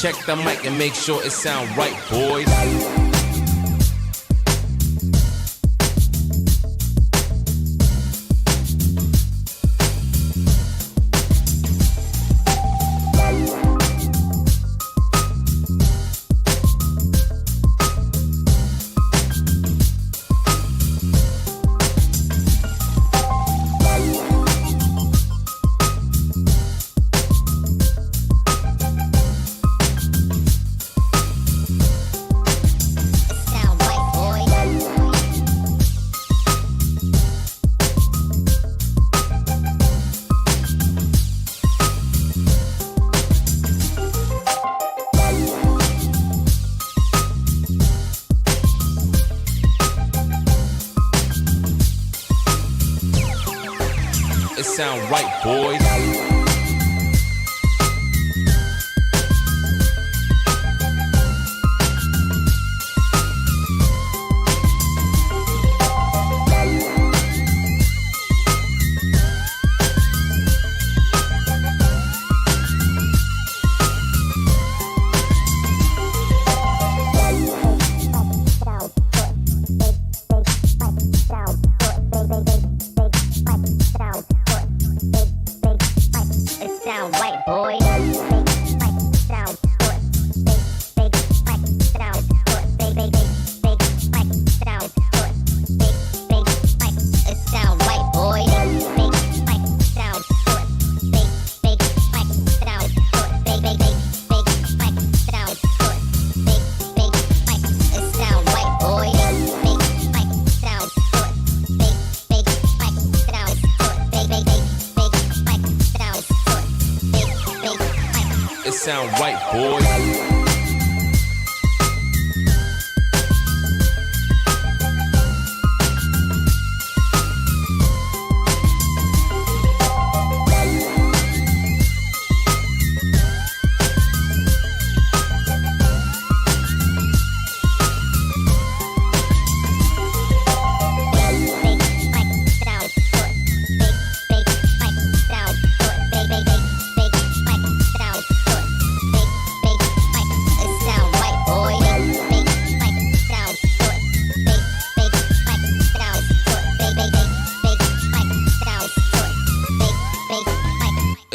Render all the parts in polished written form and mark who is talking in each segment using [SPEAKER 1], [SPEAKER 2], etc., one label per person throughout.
[SPEAKER 1] Check the mic and make sure it sound right, boys. It sound right, boys. It sound right, boys. It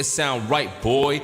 [SPEAKER 1] sound right, boy.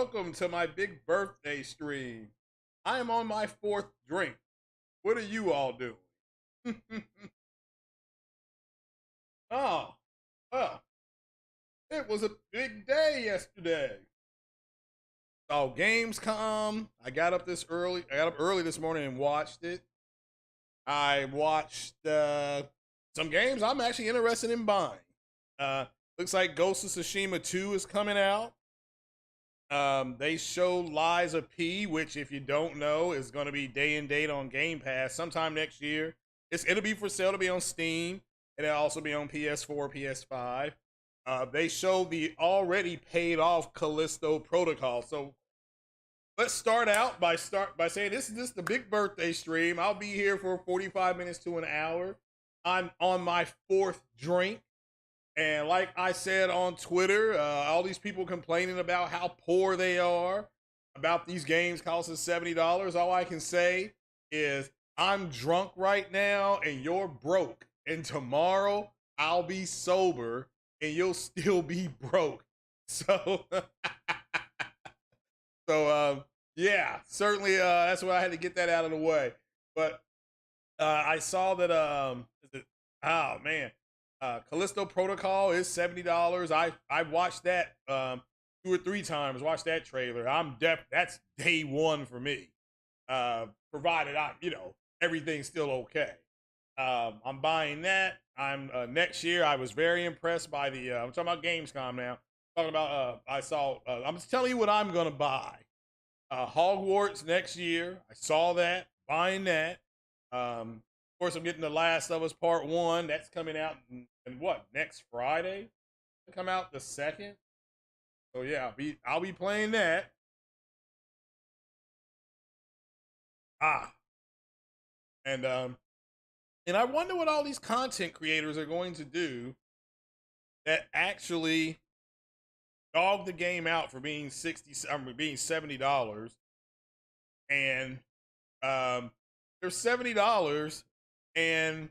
[SPEAKER 2] Welcome to my big birthday stream. I am on my fourth drink. What are you all doing? Oh, well, it was a big day yesterday. Oh, Gamescom. I got up early this morning and watched it. I watched some games I'm actually interested in buying. Looks like Ghost of Tsushima 2 is coming out. They showed Lies of P, which, if you don't know, is going to be day and date on Game Pass sometime next year. It'll be for sale to be on Steam. It'll also be on PS4, PS5. They showed the already paid off Callisto Protocol. So let's start out by saying this is the big birthday stream. I'll be here for 45 minutes to an hour. I'm on my fourth drink. And like I said on Twitter, all these people complaining about how poor they are, about these games costing $70. All I can say is I'm drunk right now and you're broke. And tomorrow I'll be sober and you'll still be broke. So, yeah, certainly that's why I had to get that out of the way. But I saw that, oh man. Callisto Protocol is $70. I watched that 2 or 3 times. Watched that trailer. That's day one for me. Provided everything's still okay. I'm buying that. I'm next year. I was very impressed by the. I'm talking about Gamescom now. Talking about. I'm just telling you what I'm gonna buy. Hogwarts next year. I saw that. Buying that. Of course, I'm getting The Last of Us Part 1. That's coming out in what, next Friday? It'll come out the 2nd. So yeah, I'll be playing that. And I wonder what all these content creators are going to do that actually dog the game out for being $70, and they're $70. And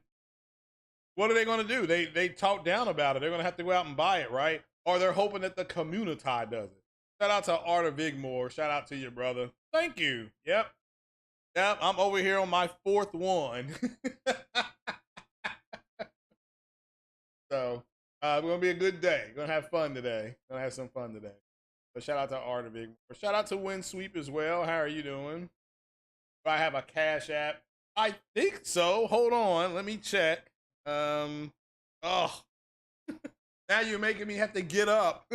[SPEAKER 2] what are they going to do? They talk down about it. They're going to have to go out and buy it, right? Or they're hoping that the community does it. Shout out to Art of Vigmore. Shout out to you, brother. Thank you. Yep. I'm over here on my fourth one. So it's going to be a good day. Going to have fun today. Going to have some fun today. So shout out to Art of Vigmore. Shout out to Windsweep as well. How are you doing? Do I have a Cash App? I think so. Hold on, let me check. Oh, now you're making me have to get up.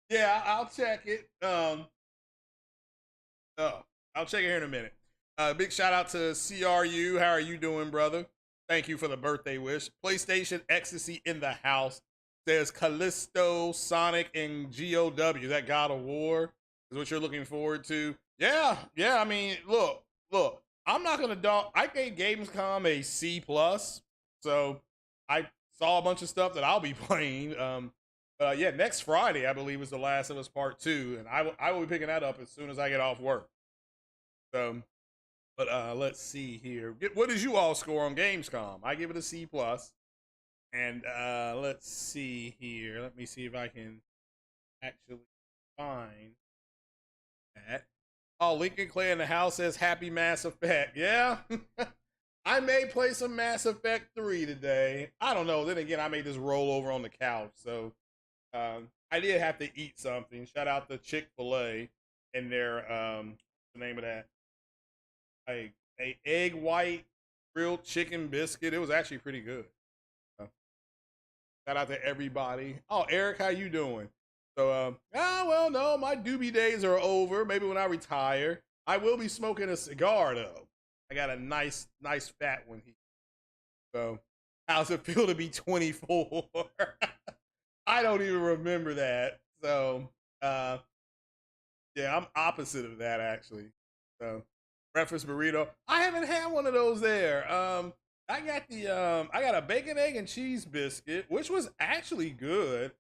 [SPEAKER 2] Yeah, I'll check it. I'll check it here in a minute. Big shout out to CRU. How are you doing, brother? Thank you for the birthday wish. PlayStation Ecstasy in the house. Says Callisto, Sonic, and GOW. That God of War is what you're looking forward to. Yeah. I mean, look. I'm not gonna dog. I gave Gamescom a C+, so I saw a bunch of stuff that I'll be playing. Yeah, next Friday I believe is The Last of Us Part 2, and I will be picking that up as soon as I get off work. So, but let's see here. What did you all score on Gamescom? I give it a C+. And let's see here. Let me see if I can actually find that. Oh, Lincoln Clay in the house says happy Mass Effect. Yeah. I may play some Mass Effect 3 today. I don't know. Then again, I may just roll over on the couch. So I did have to eat something. Shout out to Chick-fil-A and their what's the name of that? A egg white grilled chicken biscuit. It was actually pretty good. Shout out to everybody. Oh, Eric, how you doing? So, well, no, my doobie days are over. Maybe when I retire, I will be smoking a cigar though. I got a nice fat one here. So, how's it feel to be 24? I don't even remember that. So, yeah, I'm opposite of that actually. So, breakfast burrito. I haven't had one of those there. I got a bacon, egg, and cheese biscuit, which was actually good.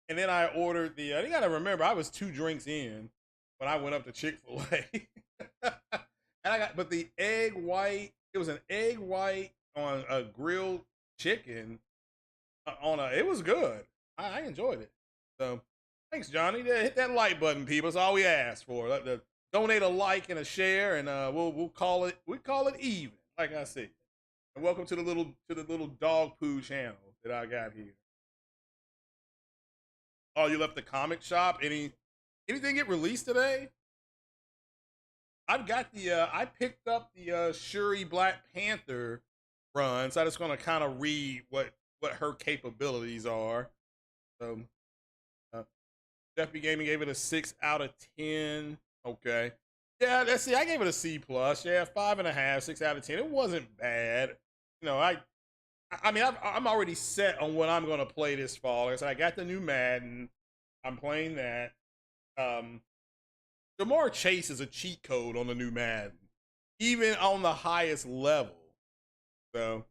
[SPEAKER 2] And then I ordered you gotta remember, I was 2 drinks in when I went up to Chick-fil-A. But the egg white, it was an egg white on a grilled chicken it was good. I enjoyed it. So Thanks, Johnny. Yeah, hit that like button, people. That's all we ask for. Donate a like and a share, and we'll call it even. Like I said. And welcome to the little dog poo channel that I got here. Oh, you left the comic shop? Anything get released today? I've got I picked up the Shuri Black Panther run, so I'm just gonna kind of read what her capabilities are. So, Jeff B. Gaming gave it a 6 out of 10. Okay, yeah, let's see. I gave it a C plus. Yeah, 5.5, 6 out of 10. It wasn't bad. You know, I mean, I'm already set on what I'm gonna play this fall. Like I said, I got the new Madden. I'm playing that. Jamar Chase is a cheat code on the new Madden, even on the highest level. So,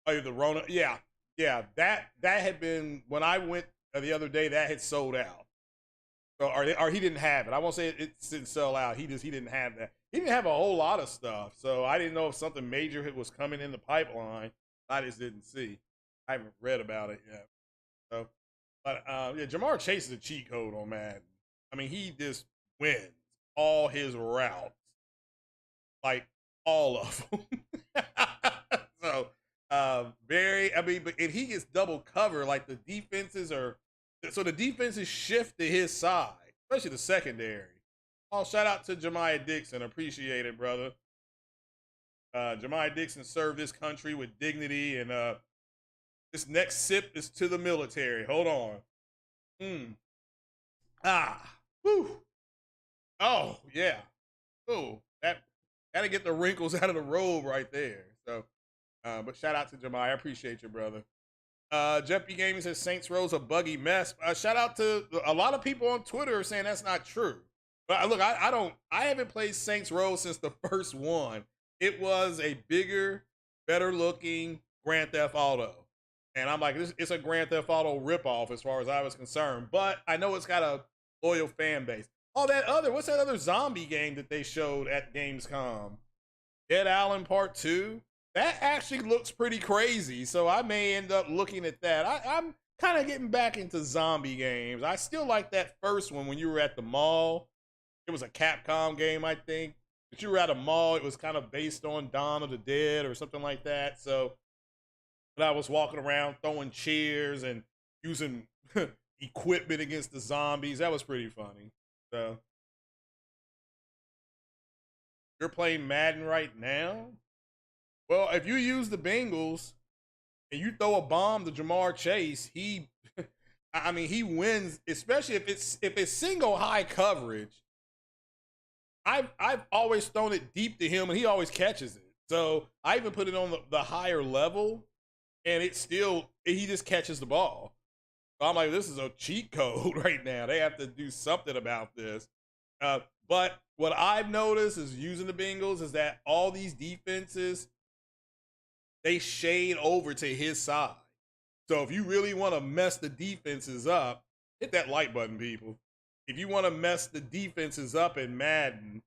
[SPEAKER 2] oh, the Rona, yeah, that had been when I went the other day. That had sold out. So, or he didn't have it. I won't say it didn't sell out. He didn't have that. He didn't have a whole lot of stuff. So I didn't know if something major was coming in the pipeline. I just didn't see. I haven't read about it yet. So, but yeah, Jamar Chase is a cheat code on Madden. I mean, he just wins all his routes, like all of them. So, I mean, and he gets double cover. Like the defenses shift to his side, especially the secondary. Oh, shout out to Jemiah Dixon. Appreciate it, brother. Jemiah Dixon served this country with dignity, and this next sip is to the military. Hold on. Whew. Oh, yeah. Oh, gotta get the wrinkles out of the robe right there. So, but shout out to Jemiah. I appreciate you, brother. Jeff B. Gaming says Saints Row's a buggy mess. Shout out to a lot of people on Twitter saying that's not true. But look, I haven't played Saints Row since the first one. It was a bigger, better looking Grand Theft Auto. And I'm like, it's a Grand Theft Auto ripoff as far as I was concerned. But I know it's got a loyal fan base. Oh, what's that other zombie game that they showed at Gamescom? Dead Island Part 2? That actually looks pretty crazy. So I may end up looking at that. I'm kind of getting back into zombie games. I still like that first one when you were at the mall. It was a Capcom game, I think. But you were at a mall. It was kind of based on Dawn of the Dead or something like that. So when I was walking around throwing chairs and using equipment against the zombies, that was pretty funny. So you're playing Madden right now? Well, if you use the Bengals and you throw a bomb to Jamar Chase, he wins, especially if it's single high coverage. I've always thrown it deep to him and he always catches it. So I even put it on the higher level and he just catches the ball. So I'm like, this is a cheat code right now. They have to do something about this. But what I've noticed is using the Bengals is that all these defenses, they shade over to his side. So if you really want to mess the defenses up, hit that like button, people. If you want to mess the defenses up in Madden,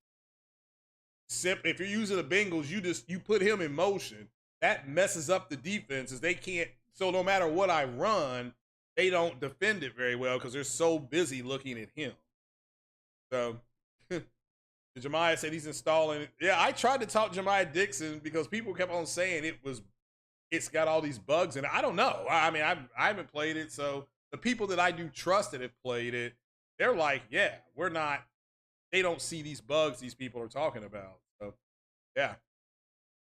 [SPEAKER 2] if you're using the Bengals, you put him in motion. That messes up the defenses. They can't. So no matter what I run, they don't defend it very well because they're so busy looking at him. So Jemiah said he's installing it. Yeah, I tried to talk Jemiah Dixon because people kept on saying it's got all these bugs in it. I don't know. I mean, I haven't played it, so the people that I do trust that have played it, they're like, yeah, they don't see these bugs these people are talking about. So, yeah.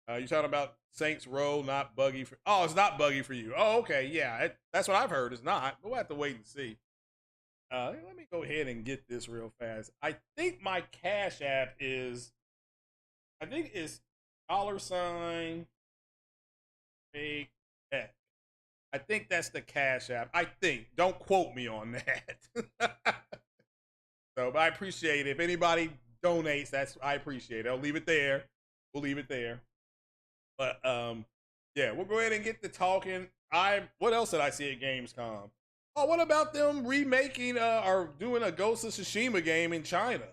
[SPEAKER 2] You're talking about Saints Row, not buggy for. Oh, it's not buggy for you. Oh, okay, yeah, that's what I've heard. It's not, but we'll have to wait and see. Let me go ahead and get this real fast. I think my Cash App is, $$ Fake Tech. I think that's the Cash App. I think. Don't quote me on that. So, but I appreciate it. If anybody donates, I appreciate it. I'll leave it there. We'll leave it there. But yeah, we'll go ahead and get to talking. What else did I see at Gamescom? Oh, what about them remaking or doing a Ghost of Tsushima game in China?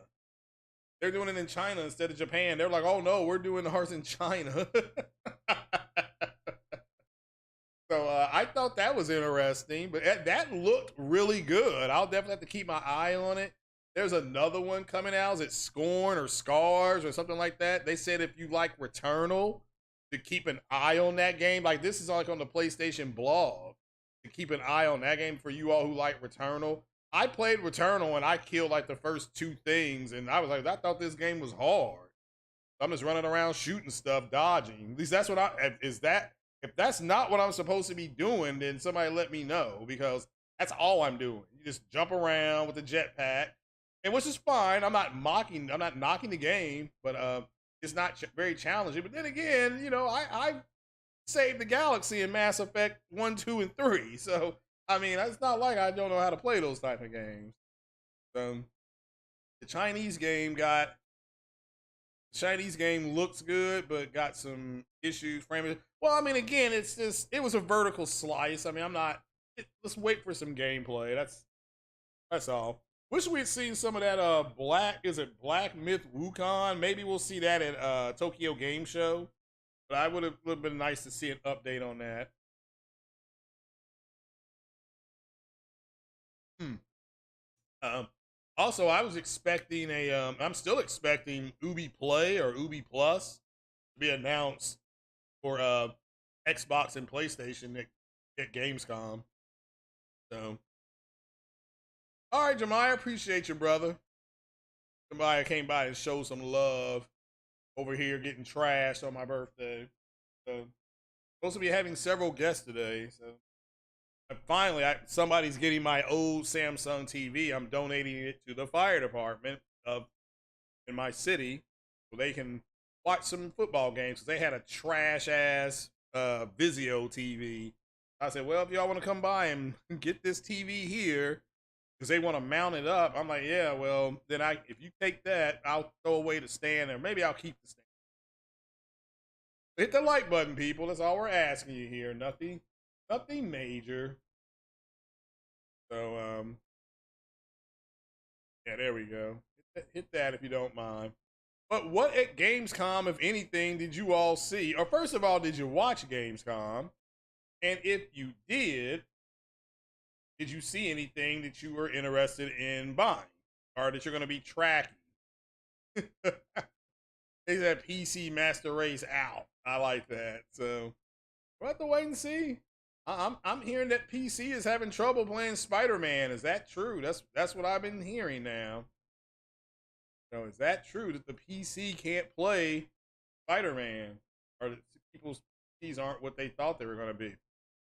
[SPEAKER 2] They're doing it in China instead of Japan. They're like, oh no, we're doing ours in China. So I thought that was interesting, but that looked really good. I'll definitely have to keep my eye on it. There's another one coming out. Is it Scorn or Scars or something like that? They said if you like Returnal, to keep an eye on that game. Like this is like on the PlayStation blog. To keep an eye on that game for you all who like Returnal. I played Returnal and I killed like the first 2 things, and I was like, I thought this game was hard. I'm just running around shooting stuff, dodging. At least that's what is that. If that's not what I'm supposed to be doing, then somebody let me know, because that's all I'm doing. You just jump around with the jetpack, and which is fine. I'm not knocking the game, but it's not very challenging. But then again, you know, I saved the galaxy in Mass Effect 1, 2, and 3. So I mean, it's not like I don't know how to play those type of games. The Chinese game looks good, but got some issues framing. Well, I mean, again, it was a vertical slice. I mean, let's wait for some gameplay. That's all. Wish we'd seen some of that Black Myth Wukong. Maybe we'll see that at Tokyo Game Show. But I would have been nice to see an update on that. Also, I was expecting I'm still expecting Ubi Play or Ubi Plus to be announced for Xbox and PlayStation at Gamescom. So, all right, Jemiah, appreciate you, brother. Jemiah came by and showed some love over here, getting trashed on my birthday. So, supposed to be having several guests today. So, and finally, somebody's getting my old Samsung TV. I'm donating it to the fire department in my city so they can watch some football games, because they had a trash ass Vizio TV. I said, well, if y'all want to come by and get this TV here, because they want to mount it up. I'm like, yeah, well, then if you take that, I'll throw away the stand, or maybe I'll keep the stand. Hit the like button, people. That's all we're asking you here. Nothing major. So, yeah, there we go. Hit that if you don't mind. But what at Gamescom, if anything, did you all see? Or first of all, did you watch Gamescom? And if you did you see anything that you were interested in buying or that you're going to be tracking? They said PC Master Race out. I like that. So we'll have to wait and see. I'm hearing that PC is having trouble playing Spider-Man. Is that true? That's what I've been hearing now. So is that true that the PC can't play Spider-Man, or that people's PCs aren't what they thought they were going to be?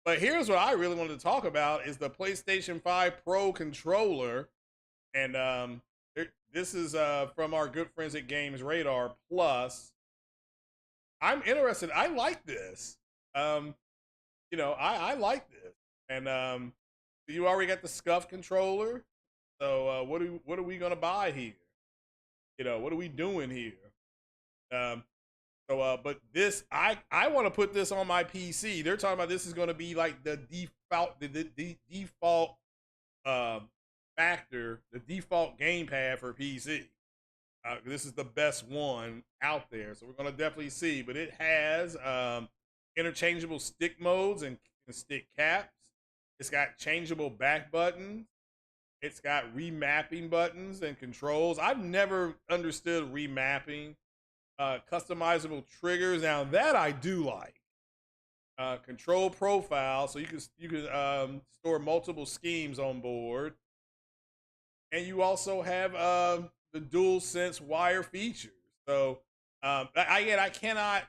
[SPEAKER 2] But here's what I really wanted to talk about is the PlayStation 5 Pro controller. And this is from our good friends at Games Radar Plus. I'm interested. I like this. You know, I like this. And you already got the SCUF controller. So what are we gonna buy here? You know, what are we doing here? But this, I want to put this on my PC. They're talking about this is going to be like the default, the default factor, the default gamepad for PC. This is the best one out there, so we're going to definitely see. But it has interchangeable stick modes and stick caps. It's got changeable back buttons. It's got remapping buttons and controls. I've never understood remapping. Customizable triggers. Now that I do like. Control profile, so you can store multiple schemes on board. And you also have the DualSense wire features. So I cannot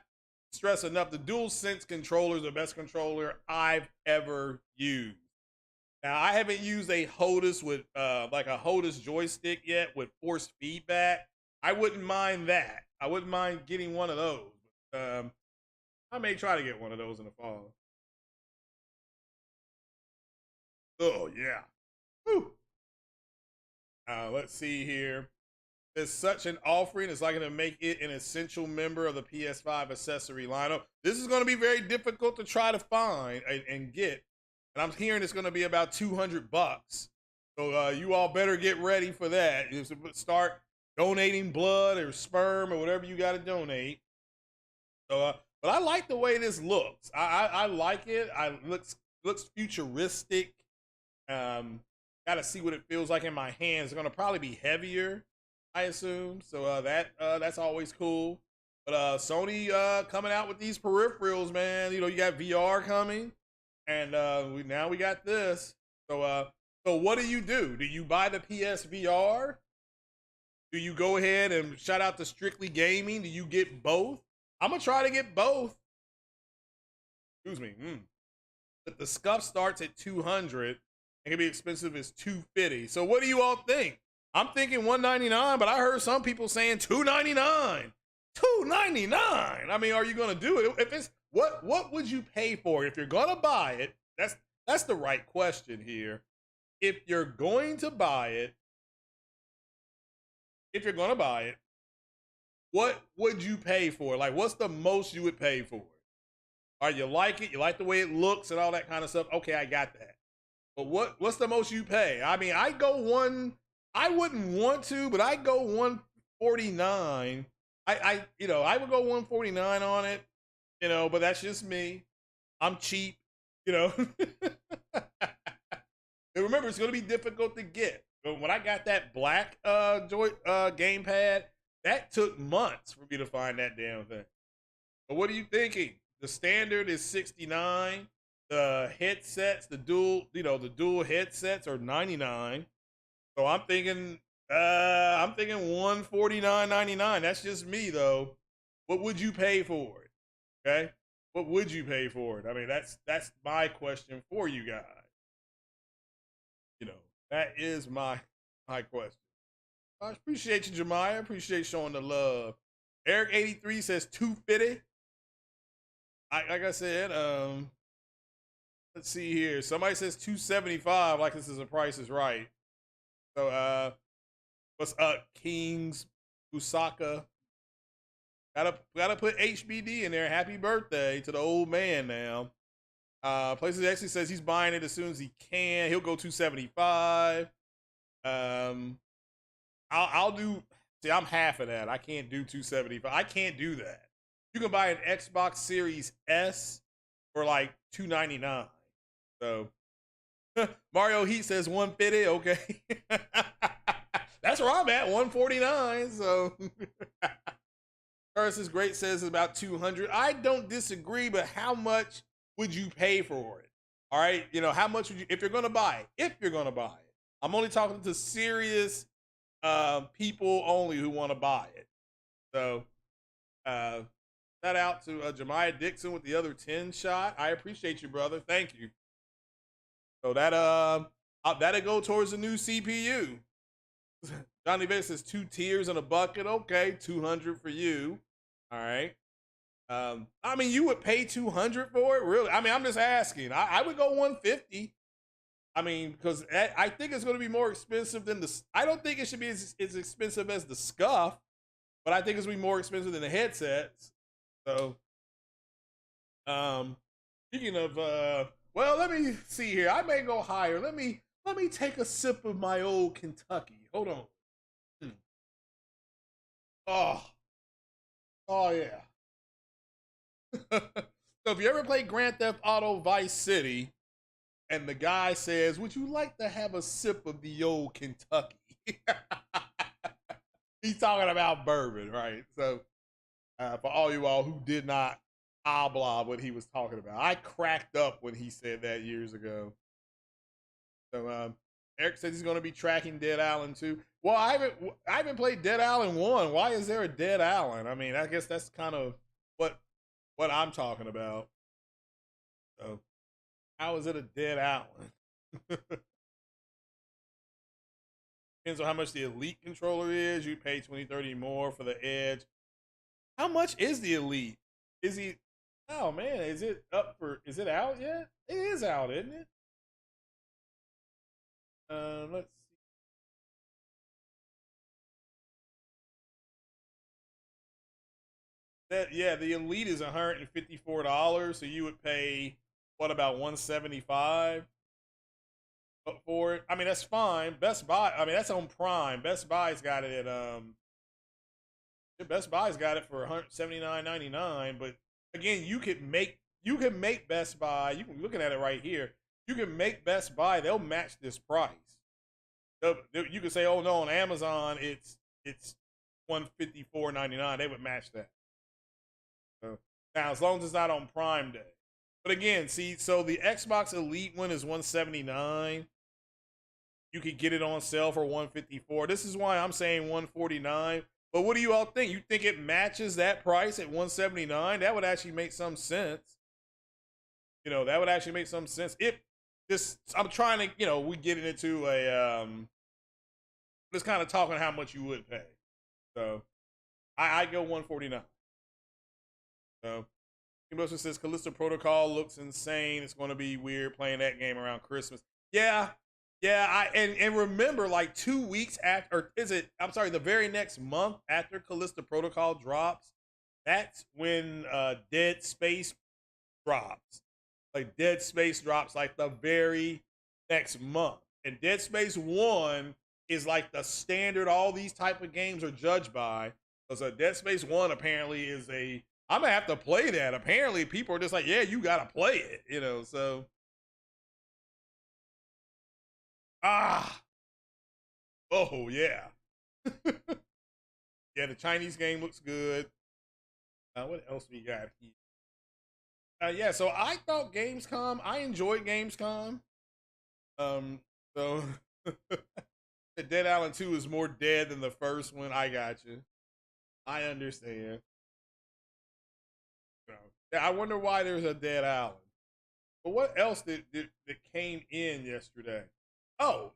[SPEAKER 2] stress enough, the DualSense controller is the best controller I've ever used. Now, I haven't used a HOTAS with like a HOTAS joystick yet with forced feedback. I wouldn't mind that. I wouldn't mind getting one of those. I may try to get one of those in the fall. Oh, yeah. Whew. Let's see here. There's such an offering. It's like going to make it an essential member of the PS5 accessory lineup. This is going to be very difficult to try to find and get. And I'm hearing it's going to be about $200. So you all better get ready for that. Start donating blood or sperm or whatever you got to donate. So, but I like the way this looks. I like it. It looks looks futuristic. Got to see what it feels like in my hands. It's gonna probably be heavier, I assume. So that's always cool. But Sony coming out with these peripherals, man. You know, you got VR coming, and now we got this. So what do? Do you buy the PSVR? Do you go ahead and shout out to Strictly Gaming? Do you get both? I'm gonna try to get both. Excuse me. But the scuff starts at 200. It can be expensive as 250. So what do you all think? I'm thinking 199, but I heard some people saying 299. 299. I mean, are you gonna do it? If it's what would you pay for it? If you're gonna buy it? That's the right question here. If you're going to buy it, what would you pay for it? Like, what's the most you would pay for it? All right, you like it? You like the way it looks and all that kind of stuff? Okay, I got that. But what's the most you pay? I mean, I wouldn't want to, but I go 149. I would go 149 on it, but that's just me. I'm cheap, And remember, it's going to be difficult to get. But when I got that black gamepad, that took months for me to find that damn thing. But what are you thinking? The standard is 69. The headsets, the dual headsets are 99. So I'm thinking 149.99. That's just me though. What would you pay for it? Okay? What would you pay for it? I mean, that's my question for you guys. That is my question. I appreciate you, Jemiah. Appreciate showing the love. Eric83 says 250. Like I said, let's see here. Somebody says 275, like this is a Price is Right. So what's up, Kings Usaka? Gotta put HBD in there. Happy birthday to the old man now. Places actually says he's buying it as soon as he can. He'll go 275. I'll do. See, I'm half of that. I can't do 275. I can't do that. You can buy an Xbox Series S for like 299. So Mario Heat says 150. Okay, that's where I'm at, 149. So Curtis Great says about 200. I don't disagree, but how much would you pay for it? All right, how much would you, if you're gonna buy it? I'm only talking to serious people only who want to buy it. So shout out to Jemiah Dixon with the other 10 shot. I appreciate you, brother. Thank you. So that'll go towards the new CPU. Johnny Bates says 2 tiers in a bucket. Okay, 200 for you. All right. I mean, you would pay 200 for it, really? I mean, I'm just asking. I would go 150. I mean, because I think it's going to be more expensive than the. I don't think it should be as expensive as the Scuff, but I think it's going to be more expensive than the headsets. So, speaking of, well, let me see here. I may go higher. Let me take a sip of my old Kentucky. Hold on. Oh yeah. So if you ever played Grand Theft Auto Vice City, and the guy says, "Would you like to have a sip of the old Kentucky?" He's talking about bourbon, right? So for all you all who did not blah what he was talking about, I cracked up when he said that years ago. So Eric says he's going to be tracking Dead Island 2. Well, I haven't played Dead Island 1. Why is there a Dead Island? I mean, I guess that's kind of what I'm talking about. So how is it a Dead Island? Depends on how much the Elite controller is. You pay 20-30 more for the Edge. How much is the Elite? Is he? Oh man, is it out yet? It is out, isn't it? Let's see. Yeah, the Elite is $154, so you would pay what, about $175 for it? I mean, that's fine. Best Buy, I mean, that's on Prime. Best Buy's got it at Best Buy's got it for $179.99, but again, you could make you can make Best Buy. You can be looking at it right here. You can make Best Buy. They'll match this price. You can say, oh no, on Amazon it's $154.99. They would match that. So now, as long as it's not on Prime Day. But again, see, so the Xbox Elite one is $179. You could get it on sale for $154. This is why I'm saying $149. But what do you all think? You think it matches that price at $179? That would actually make some sense. You know, that would actually make some sense. If this, I'm trying to, you know, we get into a, just kind of talking how much you would pay. So I go $149. So Kim says Callisto Protocol looks insane. It's going to be weird playing that game around Christmas. Yeah. And remember, like 2 weeks after, or is it? I'm sorry, the very next month after Callisto Protocol drops, that's when Dead Space drops. Like Dead Space drops like the very next month, and Dead Space 1 is like the standard. All these type of games are judged by. So Dead Space 1 apparently is a. I'm gonna have to play that. Apparently, people are just like, yeah, you gotta play it, you know. So, oh yeah, yeah. The Chinese game looks good. What else we got here? Yeah. So I thought Gamescom. I enjoyed Gamescom. So the Dead Island 2 is more dead than the first one. I got you. I understand. So, yeah, I wonder why there's a Dead Island. But what else that came in yesterday? Oh,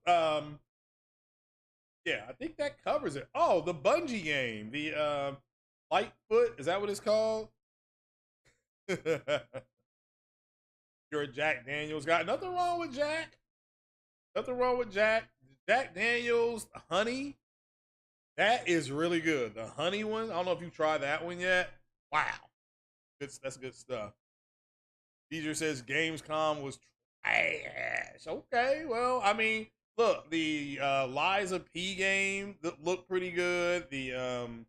[SPEAKER 2] yeah, I think that covers it. Oh, the Bungie game, the Lightfoot, is that what it's called? You're a Jack Daniels guy. Nothing wrong with Jack. Nothing wrong with Jack. Jack Daniels honey. That is really good. The honey one. I don't know if you tried that one yet. Wow. That's good stuff. Deidre says Gamescom was trash. Okay, well, I mean, look, the Liza P game looked pretty good. The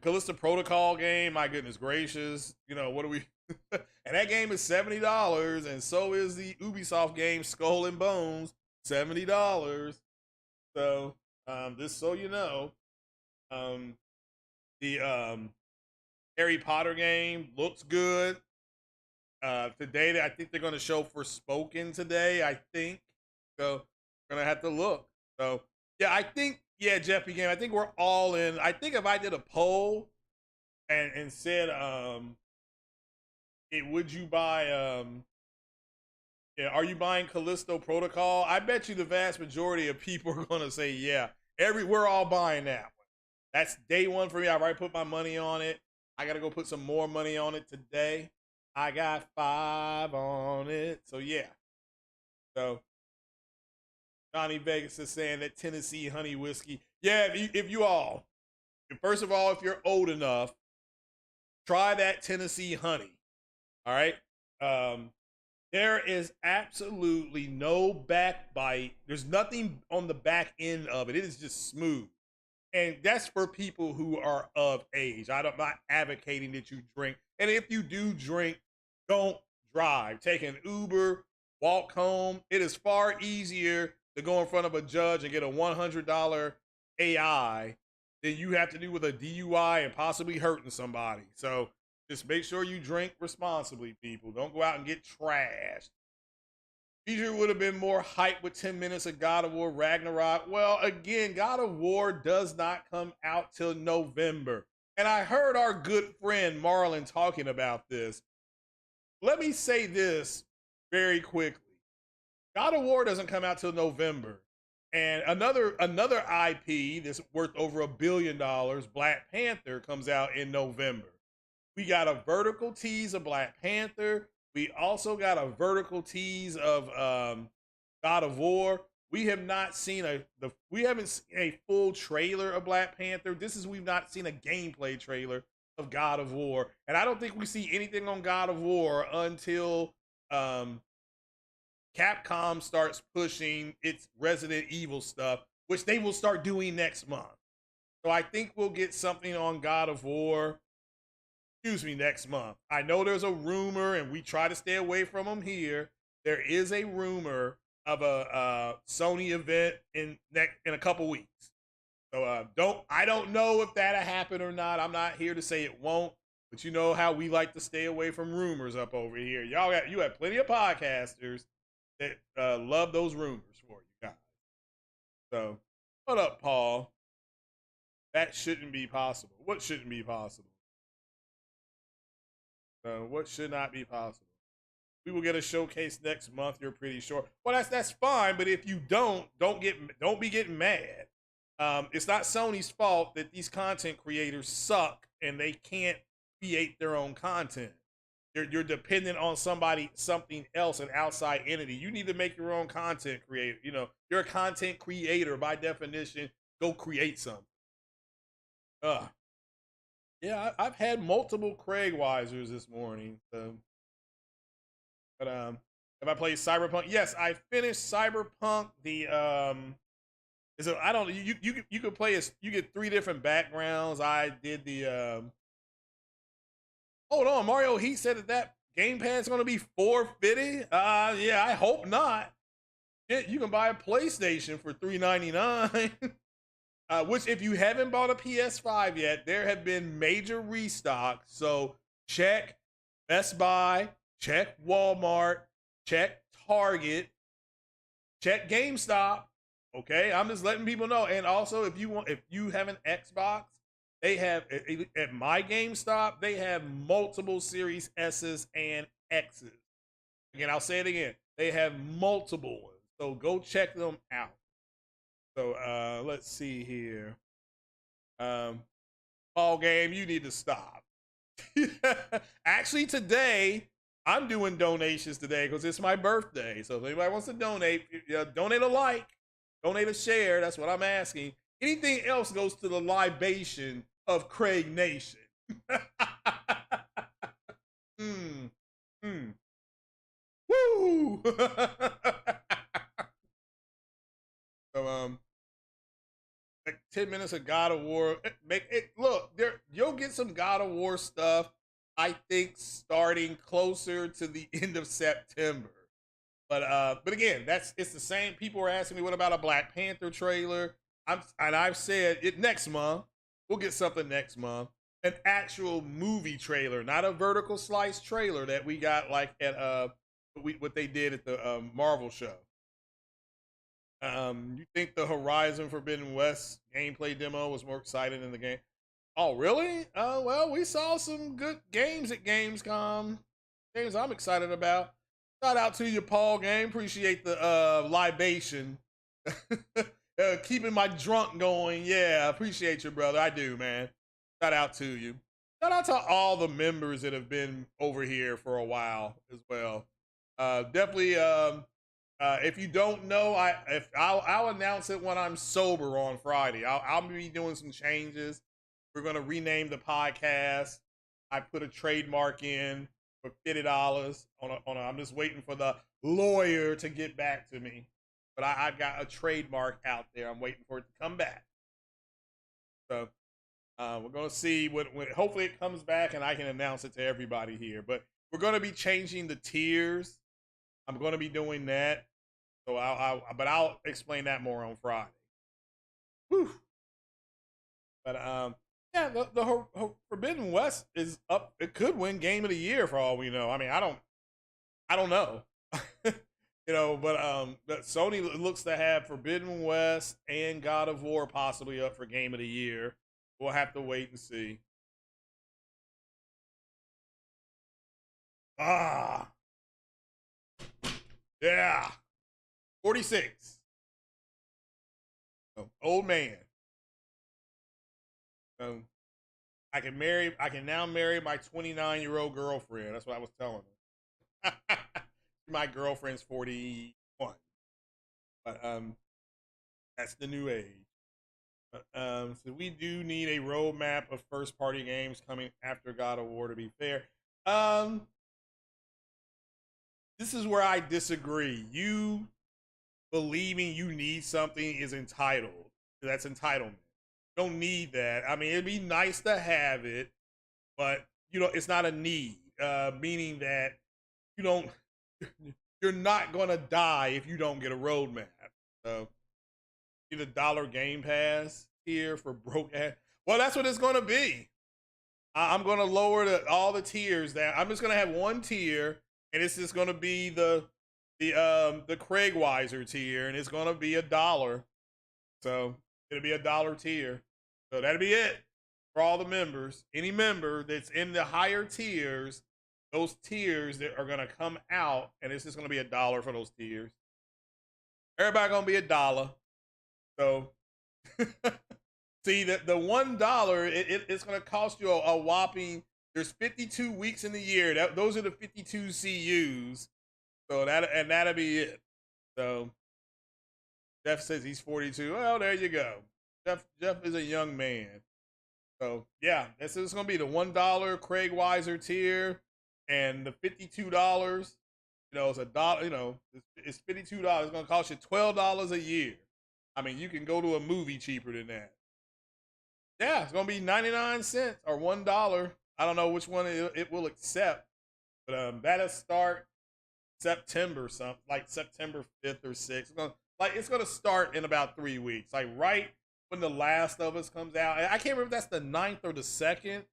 [SPEAKER 2] Callisto Protocol game, my goodness gracious, you know what do we? And that game is $70, and so is the Ubisoft game Skull and Bones, $70. So, just so you know, the Harry Potter game looks good. Today, I think they're going to show Forspoken today, I think. So, we're going to have to look. So, yeah, I think, yeah, Jeffy Game, I think we're all in. I think if I did a poll and said, would you buy, yeah, are you buying Callisto Protocol? I bet you the vast majority of people are going to say, yeah, we're all buying that one. That's day one for me. I already put my money on it. I got to go put some more money on it today. I got 5 on it. So, yeah. So, Johnny Vegas is saying that Tennessee honey whiskey. Yeah, if you all, first of all, if you're old enough, try that Tennessee honey. All right. There is absolutely no backbite. There's nothing on the back end of it. It is just smooth. And that's for people who are of age. I'm not advocating that you drink. And if you do drink, don't drive. Take an Uber, walk home. It is far easier to go in front of a judge and get a $100 AI than you have to do with a DUI and possibly hurting somebody. So just make sure you drink responsibly, people. Don't go out and get trashed. Feature would have been more hype with 10 minutes of God of War Ragnarok. Well, again, God of War does not come out till November. And I heard our good friend Marlon talking about this. Let me say this very quickly. God of War doesn't come out till November. And another IP that's worth over $1 billion, Black Panther, comes out in November. We got a vertical tease of Black Panther. We also got a vertical tease of God of War. We have not seen we haven't seen a full trailer of Black Panther. We've not seen a gameplay trailer of God of War. And I don't think we see anything on God of War until Capcom starts pushing its Resident Evil stuff, which they will start doing next month. So I think we'll get something on God of War excuse me, next month. I know there's a rumor, and we try to stay away from them here. There is a rumor of a Sony event in a couple weeks. So I don't know if that'll happen or not. I'm not here to say it won't, but you know how we like to stay away from rumors up over here. You have plenty of podcasters that love those rumors for you guys. So, what up, Paul? That shouldn't be possible. What shouldn't be possible? What should not be possible? We will get a showcase next month. You're pretty sure. Well, that's fine. But if you don't be getting mad. It's not Sony's fault that these content creators suck and they can't create their own content. You're dependent on something else, an outside entity. You need to make your own content creator. You know, you're a content creator by definition. Go create something. Yeah, I've had multiple Craig Weisers this morning. So. But have I played Cyberpunk? Yes, I finished Cyberpunk. I don't. You could play you get 3 different backgrounds. I did the. Hold on, Mario. He said that gamepad's going to be $450. Yeah, I hope not. You can buy a PlayStation for $399. Which, if you haven't bought a PS5 yet, there have been major restocks. So check Best Buy, check Walmart, check Target, check GameStop. Okay, I'm just letting people know. And also, if you have an Xbox, they have at my GameStop, they have multiple Series S's and X's. Again, I'll say it again. They have multiple ones. So go check them out. So let's see here. Ball game, you need to stop. Actually, today I'm doing donations today because it's my birthday. So if anybody wants to donate, donate a like, donate a share. That's what I'm asking. Anything else goes to the libation of Craig Nation. Woo! So like 10 minutes of God of War. Look, you'll get some God of War stuff, I think, starting closer to the end of September. But again, it's the same. People are asking me, what about a Black Panther trailer? I've said it next month. We'll get something next month. An actual movie trailer, not a vertical slice trailer that we got like at what they did at the Marvel show. You think the Horizon Forbidden West gameplay demo was more exciting than the game? Oh, really? Well, we saw some good games at Gamescom. Games I'm excited about. Shout out to you, Paul Game. Appreciate the libation. Keeping my drunk going. Yeah, appreciate you, brother. I do, man. Shout out to you. Shout out to all the members that have been over here for a while as well. Definitely. If you don't know, I'll announce it when I'm sober on Friday. I'll be doing some changes. We're gonna rename the podcast. I put a trademark in for $50 I'm just waiting for the lawyer to get back to me. But I've got a trademark out there. I'm waiting for it to come back. So we're gonna see when hopefully it comes back and I can announce it to everybody here. But we're gonna be changing the tiers. I'm gonna be doing that. So I'll explain that more on Friday. Whew. But yeah, the Forbidden West is up. It could win Game of the Year for all we know. I mean, I don't know. But Sony looks to have Forbidden West and God of War possibly up for Game of the Year. We'll have to wait and see. Yeah. 46. Old man. I can now marry my 29-year-old girlfriend. That's what I was telling her. My girlfriend's 41. But that's the new age. So we do need a roadmap of first-party games coming after God of War, to be fair. This is where I disagree. You believing you need something is entitled. That's entitlement. You don't need that. I mean, it'd be nice to have it, but you know, it's not a need, meaning that you don't, you're not gonna die if you don't get a roadmap. So, get a dollar Game Pass here for broke ass. Well, that's what it's gonna be. I'm gonna lower all the tiers down. I'm just gonna have one tier, and it's just gonna be the Craig Weiser tier, and it's gonna be $1. So it'll be $1 tier. So that'll be it for all the members. Any member that's in the higher tiers, those tiers that are gonna come out, and it's just gonna be $1 for those tiers. Everybody gonna be $1. So see that the $1 it's gonna cost you a whopping. There's 52 weeks in the year. Those are the 52 CUs. So that'll be it. So Jeff says he's 42. Well, there you go. Jeff is a young man. So yeah, this is gonna be the $1 Craig Weiser tier, and the $52. You know, it's $1. You know, it's $52. It's gonna cost you $12 a year. I mean, you can go to a movie cheaper than that. Yeah, it's gonna be 99 cents or $1. I don't know which one it will accept, but that'll start September, something like September 5th or 6th. It's gonna start in about 3 weeks, like right when The Last of Us comes out. I can't remember if that's the 9th or the 2nd,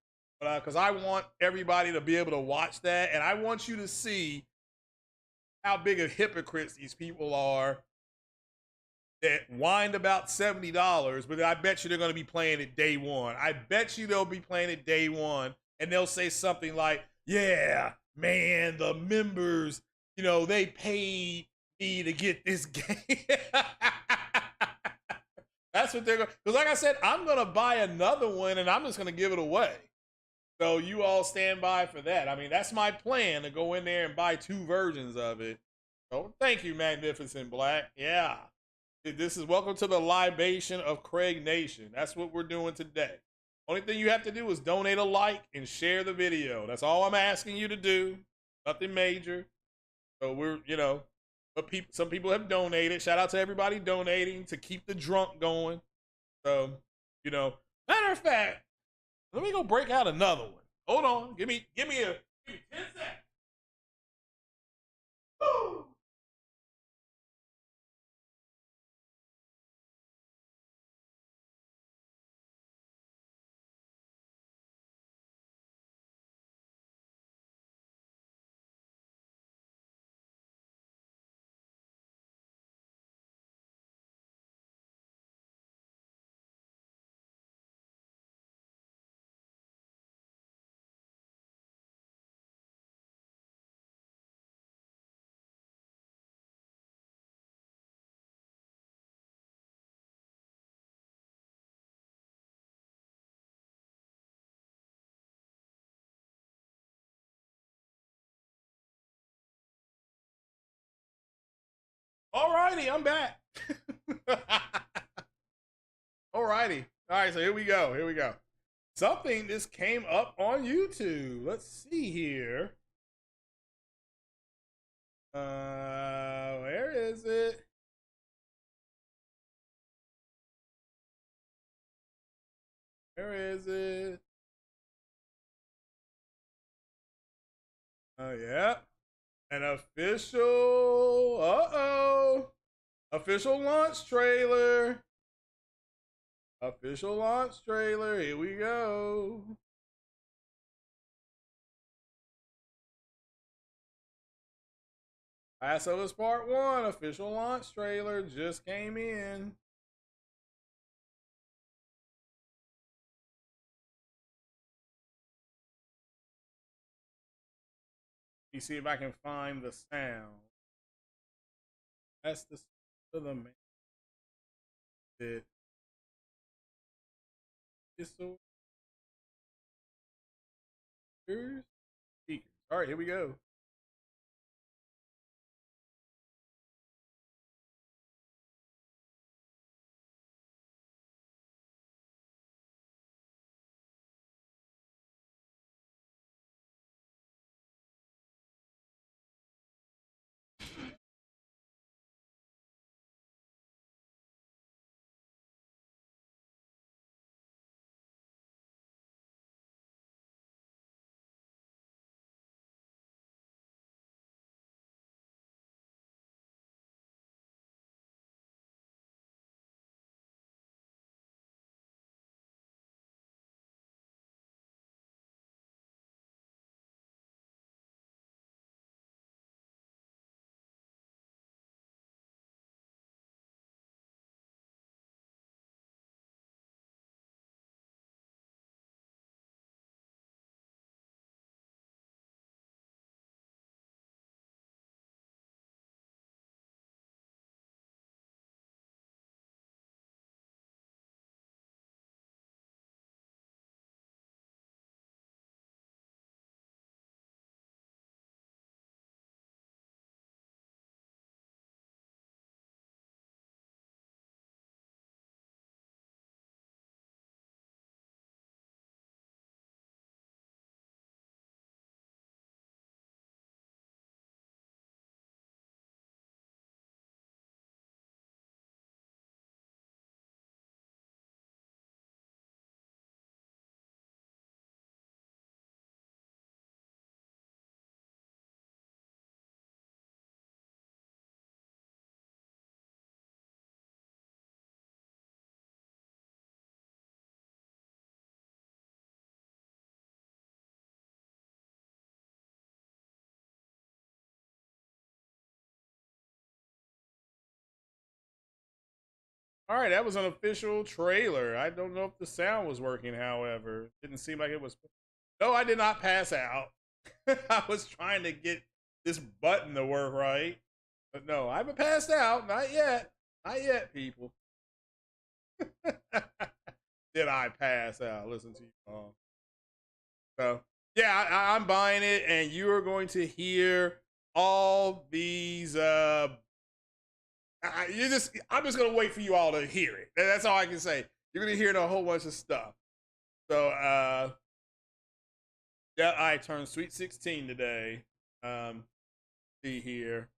[SPEAKER 2] but because I want everybody to be able to watch that, and I want you to see how big of hypocrites these people are that whined about $70, but I bet you they're going to be playing it day one. I bet you they'll be playing it day one, and they'll say something like, yeah, man, the members, you know, they paid me to get this game. That's what they're going to, because like I said, I'm going to buy another one, and I'm just going to give it away. So you all stand by for that. I mean, that's my plan, to go in there and buy 2 versions of it. So thank you, Magnificent Black. Yeah. This is welcome to the libation of Craig Nation. That's what we're doing today. Only thing you have to do is donate a like and share the video. That's all I'm asking you to do. Nothing major. So we're, you know, but some people have donated. Shout out to everybody donating to keep the drunk going. So, you know, matter of fact, let me go break out another one. Hold on. Give me 10 seconds. Woo! Alrighty, I'm back. Alrighty. All right, so here we go. Here we go. Something just came up on YouTube. Let's see here. Where is it? Where is it? Oh, yeah. An official, official launch trailer. Official launch trailer. Here we go. Last of Us Part 1 official launch trailer just came in. Let me see if I can find the sound. That's the man. It. So speakers. All right, here we go. All right, that was an official trailer. I don't know if the sound was working, however. It didn't seem like it was. No, I did not pass out. I was trying to get this button to work right. But no, I haven't passed out. Not yet. Not yet, people. Did I pass out? Listen to you all. So, yeah, I'm buying it, and you are going to hear all these I'm just gonna wait for you all to hear it. That's all I can say. You're gonna hear a whole bunch of stuff. So yeah, I turned Sweet 16 today. See here.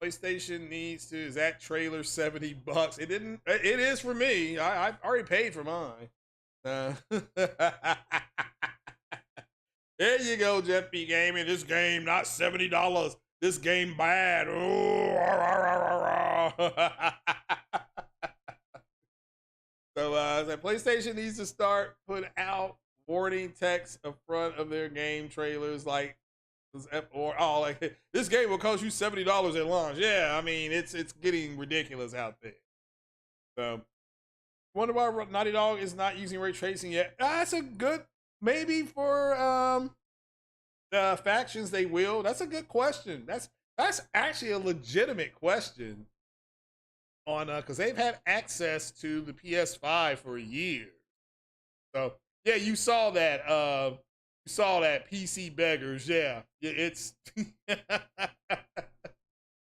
[SPEAKER 2] PlayStation needs to, is that trailer $70? It didn't, it is for me. I already paid for mine. There you go, Jeff B. Gaming. This game not $70. This game bad. Ooh, so the PlayStation needs to start putting out warning text in front of their game trailers, like, or like, this game will cost you $70 at launch. Yeah, I mean it's getting ridiculous out there. So, wonder why Naughty Dog is not using ray tracing yet. That's a good, maybe for the factions they will. That's a good question. That's actually a legitimate question on because they've had access to the PS5 for years. So yeah, you saw that PC beggars. Yeah, it's yeah,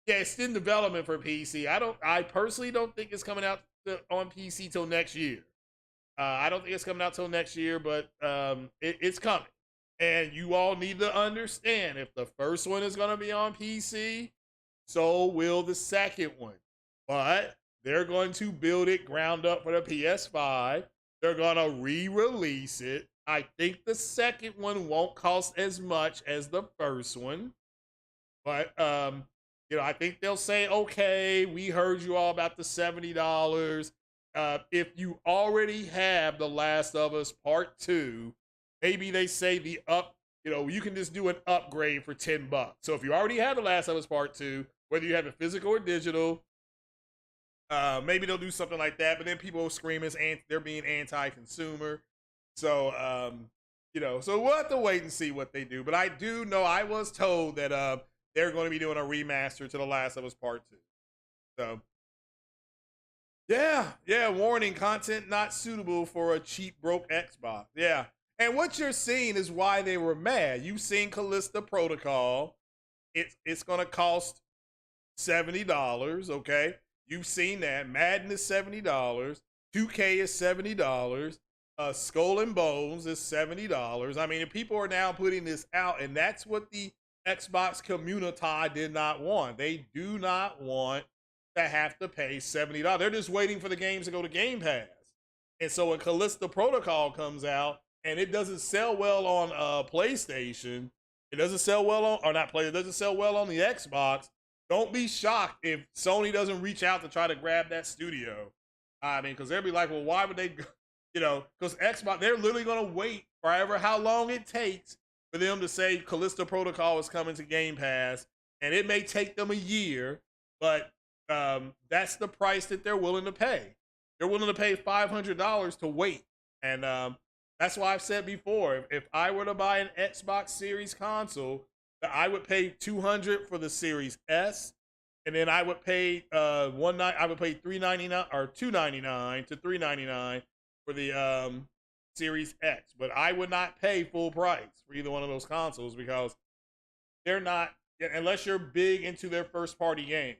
[SPEAKER 2] it's in development for PC. I personally don't think it's coming out on PC till next year. I don't think it's coming out till next year, but it's coming. And you all need to understand, if the first one is going to be on PC, so will the second one. But they're going to build it ground up for the PS5. They're going to re-release it. I think the second one won't cost as much as the first one. But, you know, I think they'll say, okay, we heard you all about the $70. If you already have The Last of Us Part 2, maybe they say you can just do an upgrade for $10. So if you already have The Last of Us Part 2, whether you have it physical or digital, maybe they'll do something like that. But then people will scream they're being anti-consumer. So, you know, so we'll have to wait and see what they do. But I do know, I was told that they're going to be doing a remaster to The Last of Us Part 2. So, yeah, warning, content not suitable for a cheap, broke Xbox. Yeah. And what you're seeing is why they were mad. You've seen Callisto Protocol. It's going to cost $70, okay? You've seen that. Madden is $70. 2K is $70. Skull and Bones is $70. I mean, if people are now putting this out, and that's what the Xbox community did not want. They do not want to have to pay $70. They're just waiting for the games to go to Game Pass. And so when Callisto Protocol comes out, and it doesn't sell well on PlayStation, it doesn't sell well on, or not play, it doesn't sell well on the Xbox, don't be shocked if Sony doesn't reach out to try to grab that studio. I mean, because they'll be like, well, why would they, you know, because Xbox, they're literally going to wait forever how long it takes for them to say Callisto Protocol is coming to Game Pass, and it may take them a year, but that's the price that they're willing to pay. They're willing to pay $500 to wait, and that's why I've said before, if I were to buy an Xbox Series console, I would pay $200 for the Series S, and then I would pay I would pay $399 or $299 to $399 for the Series X. But I would not pay full price for either one of those consoles because they're not, unless you're big into their first party game.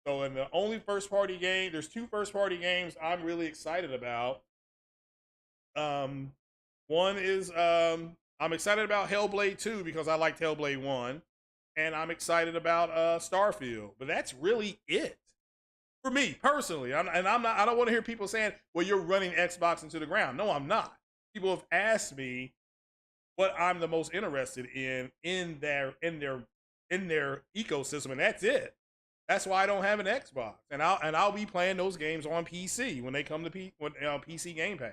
[SPEAKER 2] So in the only first party game, there's two first party games I'm really excited about. One is I'm excited about Hellblade 2 because I liked Hellblade 1, and I'm excited about Starfield. But that's really it for me personally. I don't want to hear people saying, "Well, you're running Xbox into the ground." No, I'm not. People have asked me what I'm the most interested in their ecosystem, and that's it. That's why I don't have an Xbox, and I'll be playing those games on PC when they come to PC Game Pass.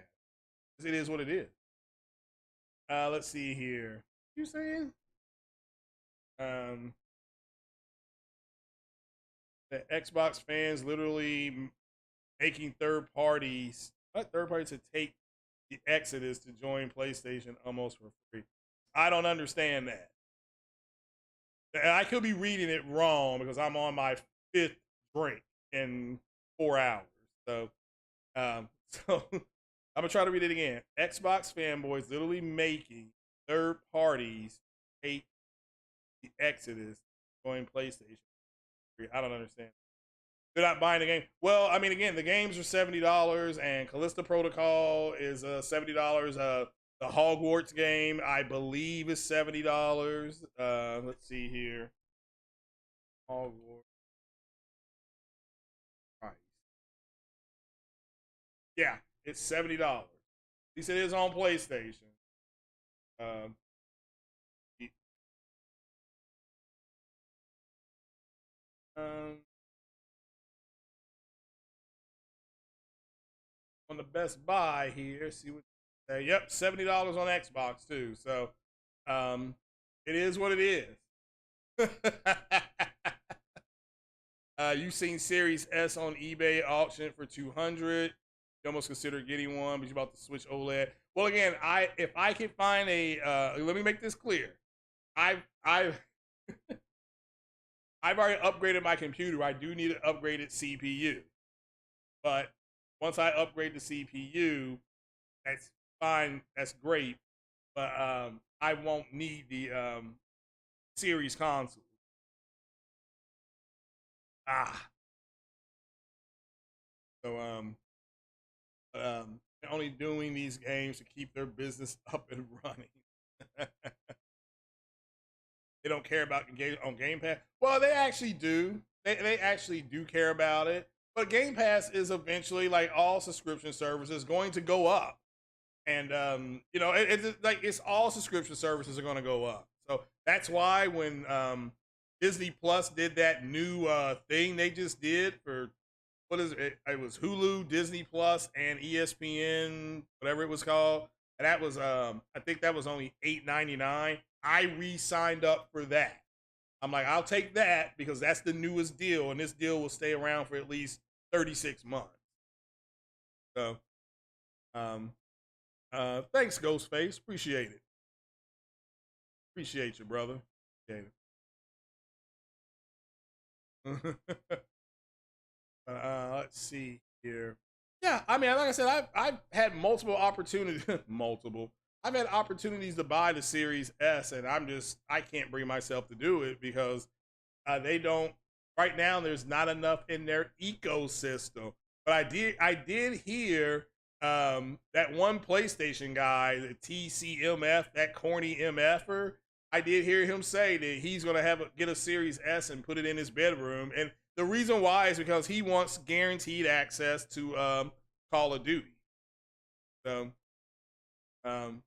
[SPEAKER 2] It is what it is. Let's see here. What you saying? The Xbox fans literally making third parties to take the Exodus to join PlayStation almost for free. I don't understand that. And I could be reading it wrong because I'm on my fifth drink in 4 hours. So, so I'm gonna try to read it again. Xbox fanboys literally making third parties take the Exodus join PlayStation. I don't understand. They're not buying the game. Well, I mean, again, the games are $70, and Callisto Protocol is $70. The Hogwarts game, I believe, is $70. Let's see here. Hogwarts price. Yeah, it's $70. At least it is on PlayStation. Um, on the Best Buy here. See what they say. Yep, $70 on Xbox too. So it is what it is. You've seen Series S on eBay auction for $200. You almost consider getting one, but you're about to switch OLED. Well, again, if I can find a let me make this clear. I've I've already upgraded my computer. I do need an upgraded CPU. But once I upgrade the CPU, that's fine. That's great. But I won't need the series console. So they're only doing these games to keep their business up and running. They don't care about on Game Pass. Well, they actually do. They actually do care about it. But Game Pass is eventually, like all subscription services, going to go up. And it's like it's all subscription services are going to go up. So that's why when Disney Plus did that new thing they just did for what is it? It was Hulu, Disney Plus, and ESPN, whatever it was called. And that was I think that was only $8.99. I re-signed up for that. I'm like, I'll take that because that's the newest deal, and this deal will stay around for at least 36 months. So, thanks, Ghostface. Appreciate it. Appreciate you, brother. Appreciate it. Let's see here. Yeah, I mean, like I said, I've had multiple opportunities. I've had opportunities to buy the Series S, and I can't bring myself to do it because they don't. Right now, there's not enough in their ecosystem. But I did hear that one PlayStation guy, the TCMF, that corny MFer. I did hear him say that he's gonna get a Series S and put it in his bedroom, and the reason why is because he wants guaranteed access to Call of Duty. So, and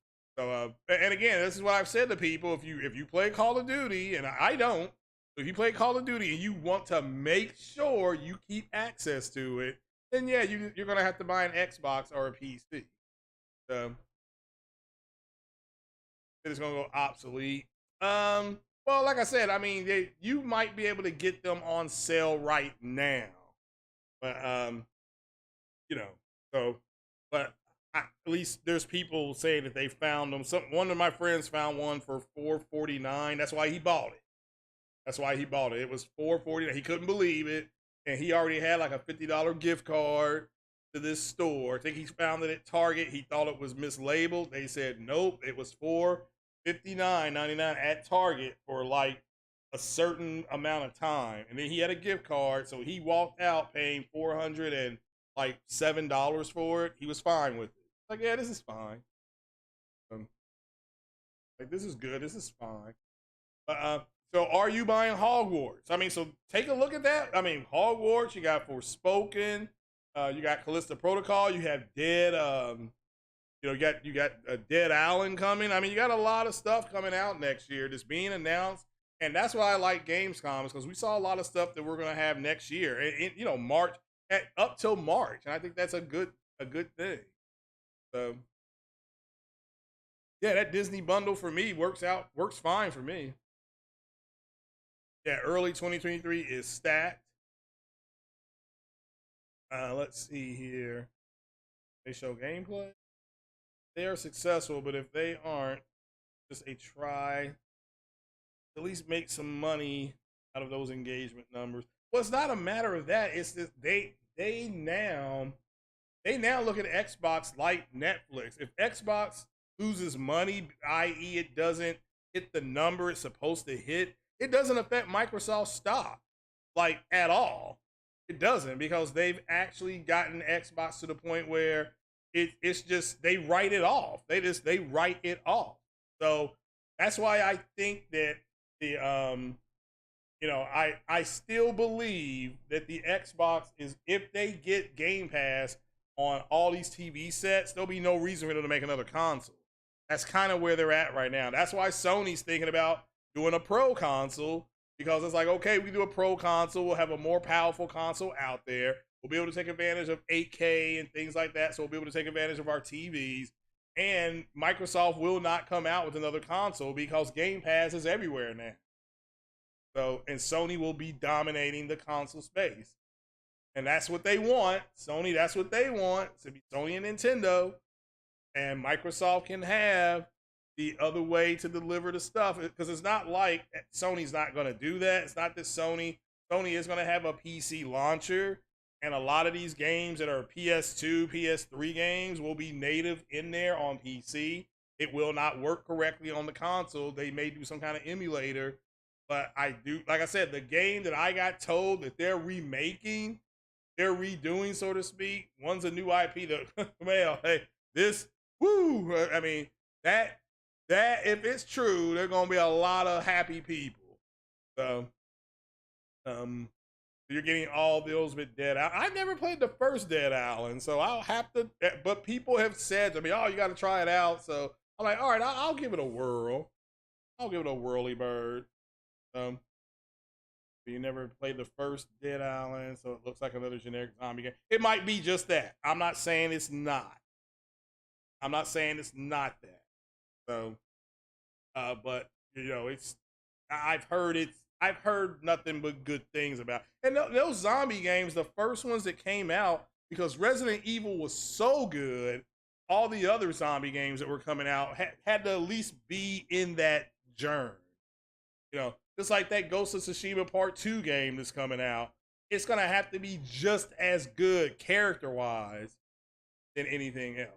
[SPEAKER 2] again, this is what I've said to people: if you play Call of Duty, and I don't, if you play Call of Duty and you want to make sure you keep access to it, then yeah, you're gonna have to buy an Xbox or a PC. So it's gonna go obsolete. Well, like I said, I mean, you might be able to get them on sale right now, but so, but at least there's people saying that they found them. One of my friends found one for $4.49. That's why he bought it. It was $4.49. He couldn't believe it, and he already had like a $50 gift card to this store. I think he found it at Target. He thought it was mislabeled. They said nope, it was $59.99 at Target for like a certain amount of time, and then he had a gift card, so he walked out paying $407 for it. He was fine with it. Like, yeah, this is fine. Like, this is good. This is fine. So are you buying Hogwarts? I mean, so take a look at that. I mean, Hogwarts. You got Forspoken. You got Callisto Protocol. You have Dead. You got Dead Island coming. I mean, you got a lot of stuff coming out next year that's being announced, and that's why I like Gamescom, because we saw a lot of stuff that we're gonna have next year. March up till March, and I think that's a good thing. So yeah, that Disney bundle for me works fine for me. Yeah, early 2023 is stacked. Let's see here. They show gameplay. They are successful, but if they aren't, just a try. At least make some money out of those engagement numbers. Well, it's not a matter of that. It's that they now look at Xbox like Netflix. If Xbox loses money, i.e., it doesn't hit the number it's supposed to hit, it doesn't affect Microsoft's stock like at all. It doesn't, because they've actually gotten Xbox to the point where it's just they write it off. They write it off. So that's why I think that the I still believe that the Xbox is, if they get Game Pass on all these TV sets, there'll be no reason for them to make another console. That's kind of where they're at right now. That's why Sony's thinking about doing a pro console, because it's like, okay, we do a pro console, we'll have a more powerful console out there. We'll be able to take advantage of 8K and things like that, so we'll be able to take advantage of our TVs. And Microsoft will not come out with another console because Game Pass is everywhere now. So, and Sony will be dominating the console space. And that's what they want. Sony, that's what they want. It's to be Sony and Nintendo. And Microsoft can have the other way to deliver the stuff. Because it's not like Sony's not going to do that. It's not that Sony is going to have a PC launcher. And a lot of these games that are PS2, PS3 games will be native in there on PC. It will not work correctly on the console. They may do some kind of emulator. But I do, like I said, the game that I got told that they're remaking, they're redoing, so to speak. One's a new IP that, well, hey, this, woo, I mean, that, if it's true, there's going to be a lot of happy people. So, you're getting all those with Dead Island. I never played the first Dead Island, so I'll have to, but people have said to me, oh, you got to try it out. So I'm like, all right, I'll give it a whirl. I'll give it a whirly bird. You never played the first Dead Island, so it looks like another generic zombie game. It might be just that. I'm not saying it's not. I'm not saying it's not that. So, but you know, I've heard nothing but good things about it. And those zombie games, the first ones that came out, because Resident Evil was so good, all the other zombie games that were coming out had to at least be in that genre. You know, just like that Ghost of Tsushima Part 2 game that's coming out, it's going to have to be just as good character-wise than anything else.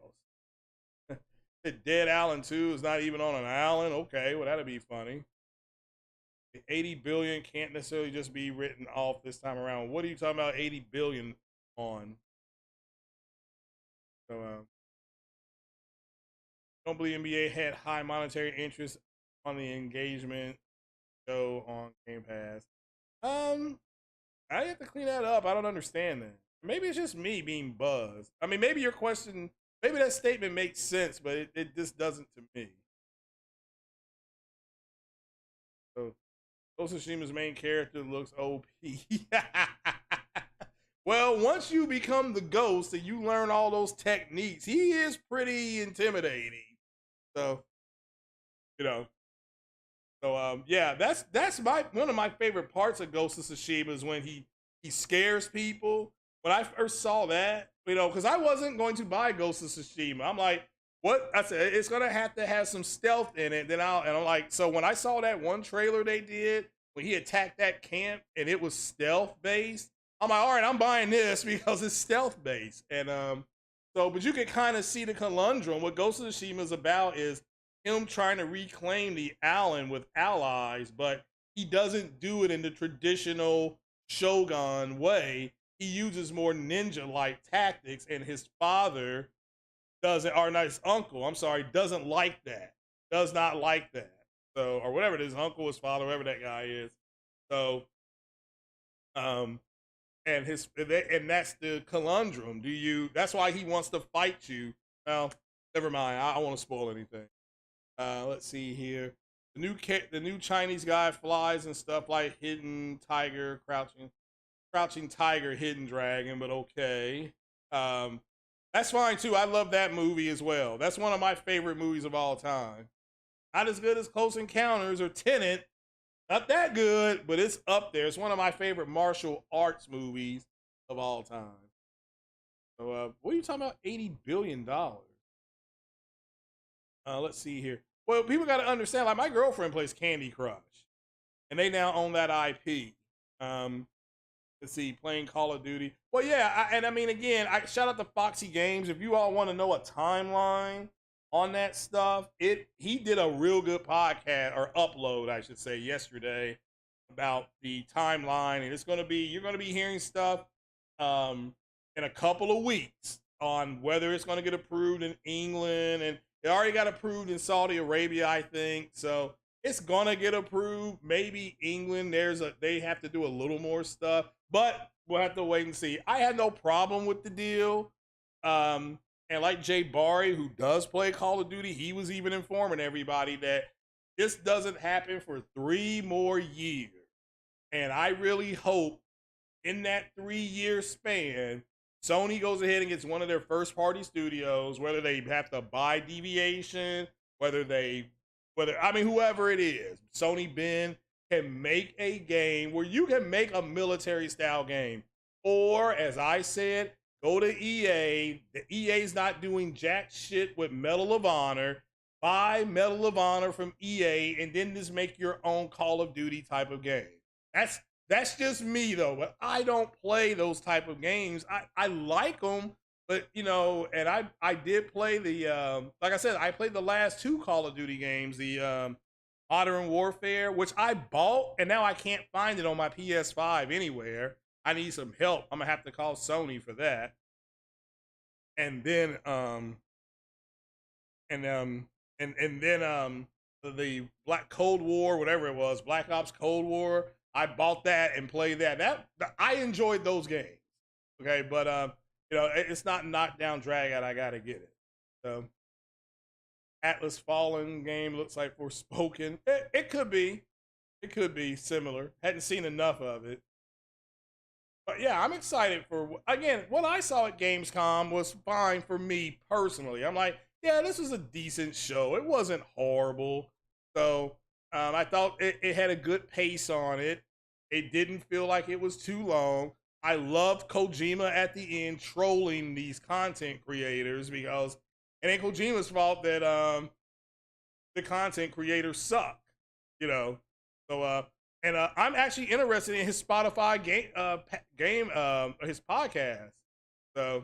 [SPEAKER 2] The Dead Island 2 is not even on an island. Okay, well, that'd be funny. The 80 billion can't necessarily just be written off this time around. What are you talking about 80 billion on? So, don't believe NBA had high monetary interest on the engagement show on Game Pass. I have to clean that up. I don't understand that. Maybe it's just me being buzzed. I mean, maybe your question, maybe that statement makes sense, but it just doesn't to me. So, Ghost of Tsushima's main character looks OP. Well, once you become the ghost and you learn all those techniques, he is pretty intimidating. So, you know. So yeah, that's one of my favorite parts of Ghost of Tsushima is when he scares people. When I first saw that, you know, because I wasn't going to buy Ghost of Tsushima. I'm like, what? I said it's gonna have to have some stealth in it. And I'm like, so when I saw that one trailer they did when he attacked that camp and it was stealth based, I'm like, all right, I'm buying this because it's stealth based. And so, but you can kind of see the conundrum. What Ghost of Tsushima is about is him trying to reclaim the island with allies, but he doesn't do it in the traditional Shogun way. He uses more ninja-like tactics, and his father doesn't, or not his uncle, I'm sorry, doesn't like that. Does not like that. So, or whatever it is, uncle, his father, whoever that guy is. So, and that's the conundrum. That's why he wants to fight you. Well, never mind. I don't want to spoil anything. Let's see here. The new Chinese guy flies and stuff like hidden tiger, crouching tiger, hidden dragon. But okay, that's fine too. I love that movie as well. That's one of my favorite movies of all time. Not as good as Close Encounters or Tenet. Not that good, but it's up there. It's one of my favorite martial arts movies of all time. So, what are you talking about? $80 billion. Let's see here. Well, people got to understand. Like my girlfriend plays Candy Crush, and they now own that IP. Um, let's see, playing Call of Duty. Well, yeah, and I mean, again, I shout out to Foxy Games. If you all want to know a timeline on that stuff, he did a real good podcast or upload, I should say, yesterday about the timeline, and you're gonna be hearing stuff in a couple of weeks on whether it's gonna get approved in England, and it already got approved in Saudi Arabia, I think. So it's gonna get approved. Maybe England, they have to do a little more stuff, but we'll have to wait and see. I had no problem with the deal. And like Jay Barry, who does play Call of Duty, he was even informing everybody that this doesn't happen for 3 more years. And I really hope in that 3-year span, Sony goes ahead and gets one of their first party studios, whether they have to buy Deviation, whether whoever it is, Sony Ben can make a game where you can make a military style game. Or, as I said, go to EA. The EA's not doing jack shit with Medal of Honor. Buy Medal of Honor from EA and then just make your own Call of Duty type of game. That's just me though, but I don't play those type of games. I like them, but and I did play the like I said, I played the last 2 Call of Duty games, the Modern Warfare, which I bought, and now I can't find it on my PS5 anywhere. I need some help. I'm gonna have to call Sony for that. And then the Black Cold War, whatever it was, Black Ops Cold War. I bought that and played that. I enjoyed those games. Okay, but it's not Knockdown Dragout. I gotta get it. So Atlas Fallen game looks like Forspoken. It could be. It could be similar. Hadn't seen enough of it. But yeah, I'm excited for, again, what I saw at Gamescom was fine for me personally. I'm like, yeah, this was a decent show. It wasn't horrible. So I thought it had a good pace on it. It didn't feel like it was too long. I loved Kojima at the end trolling these content creators because it ain't Kojima's fault that the content creators suck, So and I'm actually interested in his Spotify his podcast. So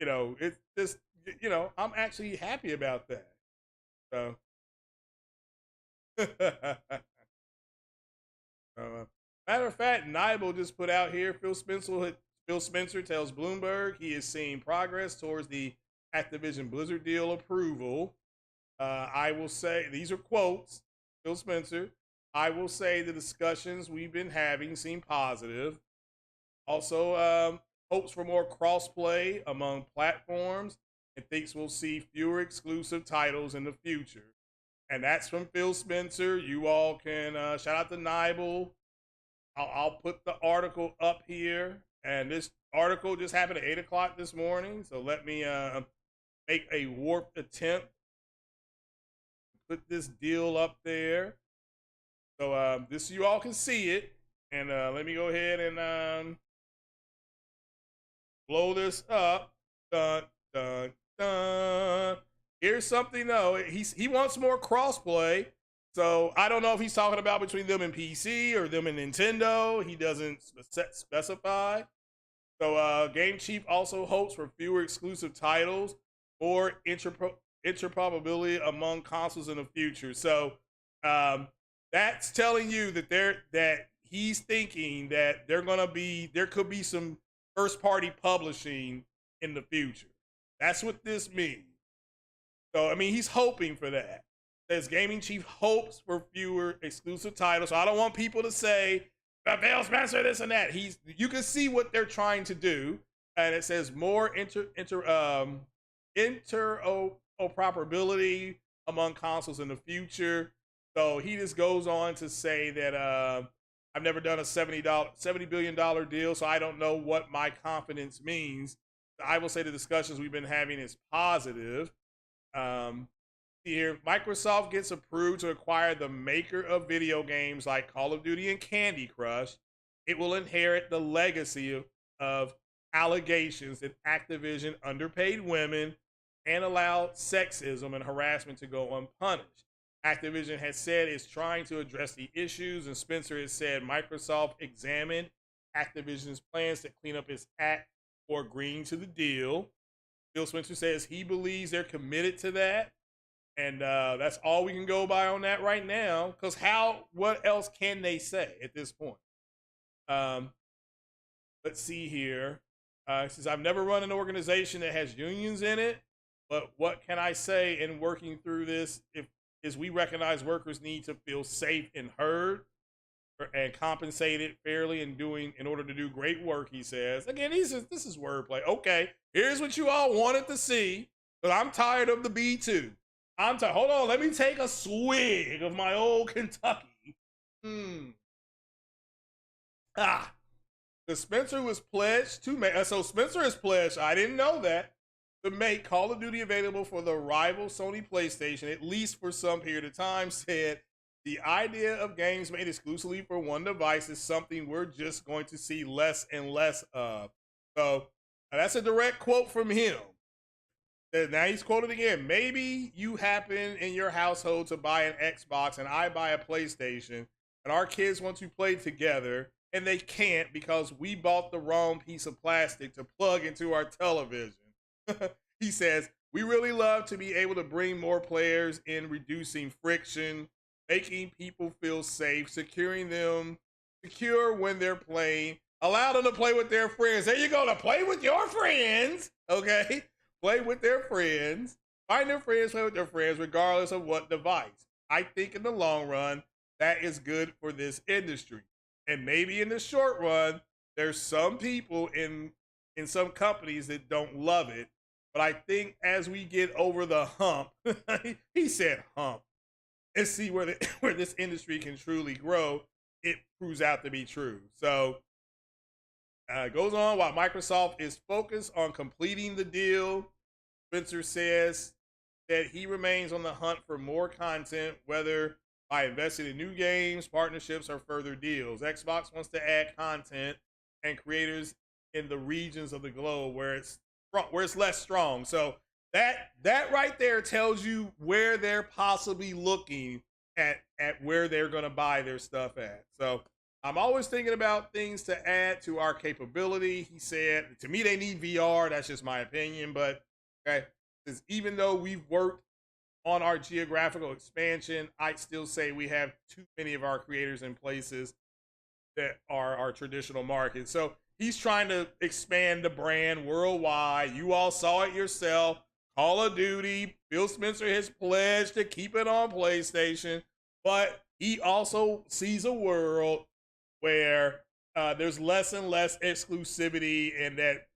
[SPEAKER 2] it's just I'm actually happy about that. So. Matter of fact, Nibel just put out here, Phil Spencer tells Bloomberg he is seeing progress towards the Activision Blizzard deal approval. I will say, these are quotes, Phil Spencer. I will say the discussions we've been having seem positive. Also, hopes for more crossplay among platforms and thinks we'll see fewer exclusive titles in the future. And that's from Phil Spencer. You all can shout out to Nibel. I'll put the article up here. And this article just happened at 8 o'clock this morning. So let me make a warped attempt. Put this deal up there. So this, you all can see it. And let me go ahead and blow this up. Dun, dun, dun. Here's something though. He wants more crossplay. So I don't know if he's talking about between them and PC or them and Nintendo. He doesn't specify. So Game Chief also hopes for fewer exclusive titles or interoperability among consoles in the future. So that's telling you that he's thinking that there could be some first party publishing in the future. That's what this means. So, I mean, he's hoping for that. Says Gaming Chief hopes for fewer exclusive titles. So I don't want people to say, Phil Spencer, this and that. You can see what they're trying to do. And it says more interoperability among consoles in the future. So he just goes on to say that I've never done a $70 billion deal, so I don't know what my confidence means. I will say the discussions we've been having is positive. Here, Microsoft gets approved to acquire the maker of video games like Call of Duty and Candy Crush. It will inherit the legacy of allegations that Activision underpaid women and allowed sexism and harassment to go unpunished. Activision has said it's trying to address the issues, and Spencer has said Microsoft examined Activision's plans to clean up its act for agreeing to the deal. Phil Spencer says he believes they're committed to that, and that's all we can go by on that right now. Because what else can they say at this point? Let's see here. It says, I've never run an organization that has unions in it, but what can I say in working through this is we recognize workers need to feel safe and heard and compensated fairly in order to do great work, he says. Again, this is wordplay. Okay, here's what you all wanted to see, but I'm tired of the B2. I'm tired. Hold on, let me take a swig of my old Kentucky. The Spencer was pledged to make, so Spencer is pledged, I didn't know that, to make Call of Duty available for the rival Sony PlayStation, at least for some period of time, said the idea of games made exclusively for one device is something we're just going to see less and less of. So that's a direct quote from him. Now he's quoted again. Maybe you happen in your household to buy an Xbox and I buy a PlayStation, and our kids want to play together, and they can't because we bought the wrong piece of plastic to plug into our television. He says, we really love to be able to bring more players in, reducing friction, making people feel safe, securing them secure when they're playing, allow them to play with their friends. There you go, to play with your friends, okay? Play with their friends, find their friends, play with their friends, regardless of what device. I think in the long run, that is good for this industry. And maybe in the short run, there's some people in some companies that don't love it. But I think as we get over the hump, he said hump, and see where this industry can truly grow, it proves out to be true. So it goes on, while Microsoft is focused on completing the deal, Spencer says that he remains on the hunt for more content, whether by investing in new games, partnerships, or further deals. Xbox wants to add content and creators in the regions of the globe where it's less strong. So that right there tells you where they're possibly looking at where they're going to buy their stuff at. So I'm always thinking about things to add to our capability. He said, to me, they need VR. That's just my opinion. But okay, because even though we've worked on our geographical expansion, I'd still say we have too many of our creators in places that are our traditional markets. So he's trying to expand the brand worldwide. You all saw it yourself. Call of Duty, Phil Spencer has pledged to keep it on PlayStation, but he also sees a world where there's less and less exclusivity, and that,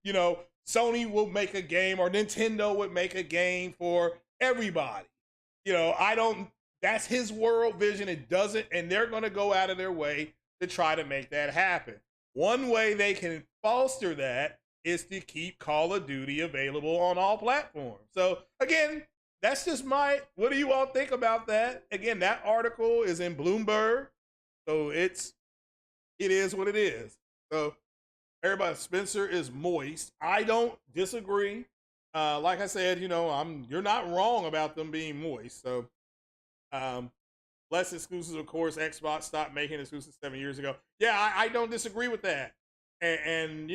[SPEAKER 2] Sony will make a game, or Nintendo would make a game for everybody. That's his world vision. It doesn't, and they're going to go out of their way to try to make that happen. One way they can foster that is to keep Call of Duty available on all platforms. So again, that's just what do you all think about that? Again, that article is in Bloomberg. So it is what it is. So everybody, Spencer is moist. I don't disagree. Like I said, you're not wrong about them being moist. So less exclusives, of course. Xbox stopped making exclusives 7 years ago. Yeah, I don't disagree with that. And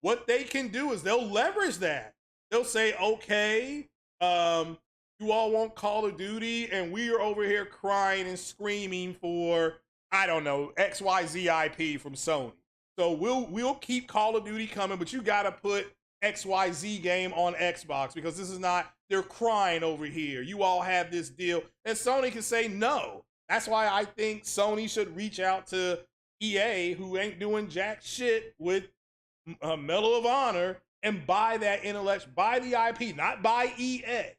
[SPEAKER 2] what they can do is they'll leverage that. They'll say, okay, you all want Call of Duty, and we are over here crying and screaming for, I don't know, XYZ IP from Sony. So we'll keep Call of Duty coming, but you got to put XYZ game on Xbox, because this is not, they're crying over here. You all have this deal. And Sony can say no. That's why I think Sony should reach out to EA, who ain't doing jack shit with Medal of Honor, and buy that buy the IP, not buy EA.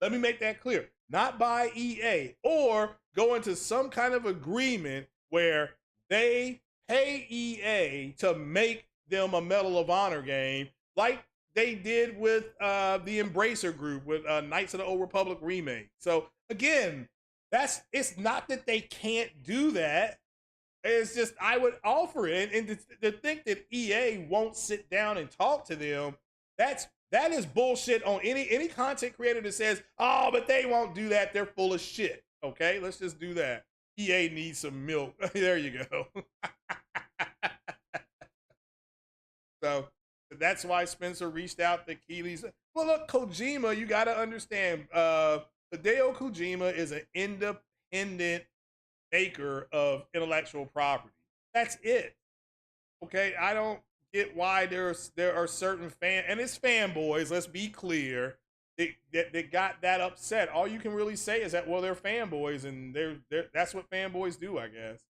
[SPEAKER 2] Let me make that clear. Not buy EA, or go into some kind of agreement where they pay EA to make them a Medal of Honor game, like they did with the Embracer Group with Knights of the Old Republic remake. So again, it's not that they can't do that. It's just I would offer it, and to think that EA won't sit down and talk to them, that is bullshit on any content creator that says, oh, but they won't do that. They're full of shit. Okay, let's just do that. EA needs some milk. There you go. So that's why Spencer reached out to Keeley's. Well, look, Kojima, you got to understand, Hideo Kojima is an independent maker of intellectual property. That's it. Okay, I don't get why there are certain and it's fanboys. Let's be clear. They got that upset. All you can really say is that, well, they're fanboys, and that's what fanboys do, I guess.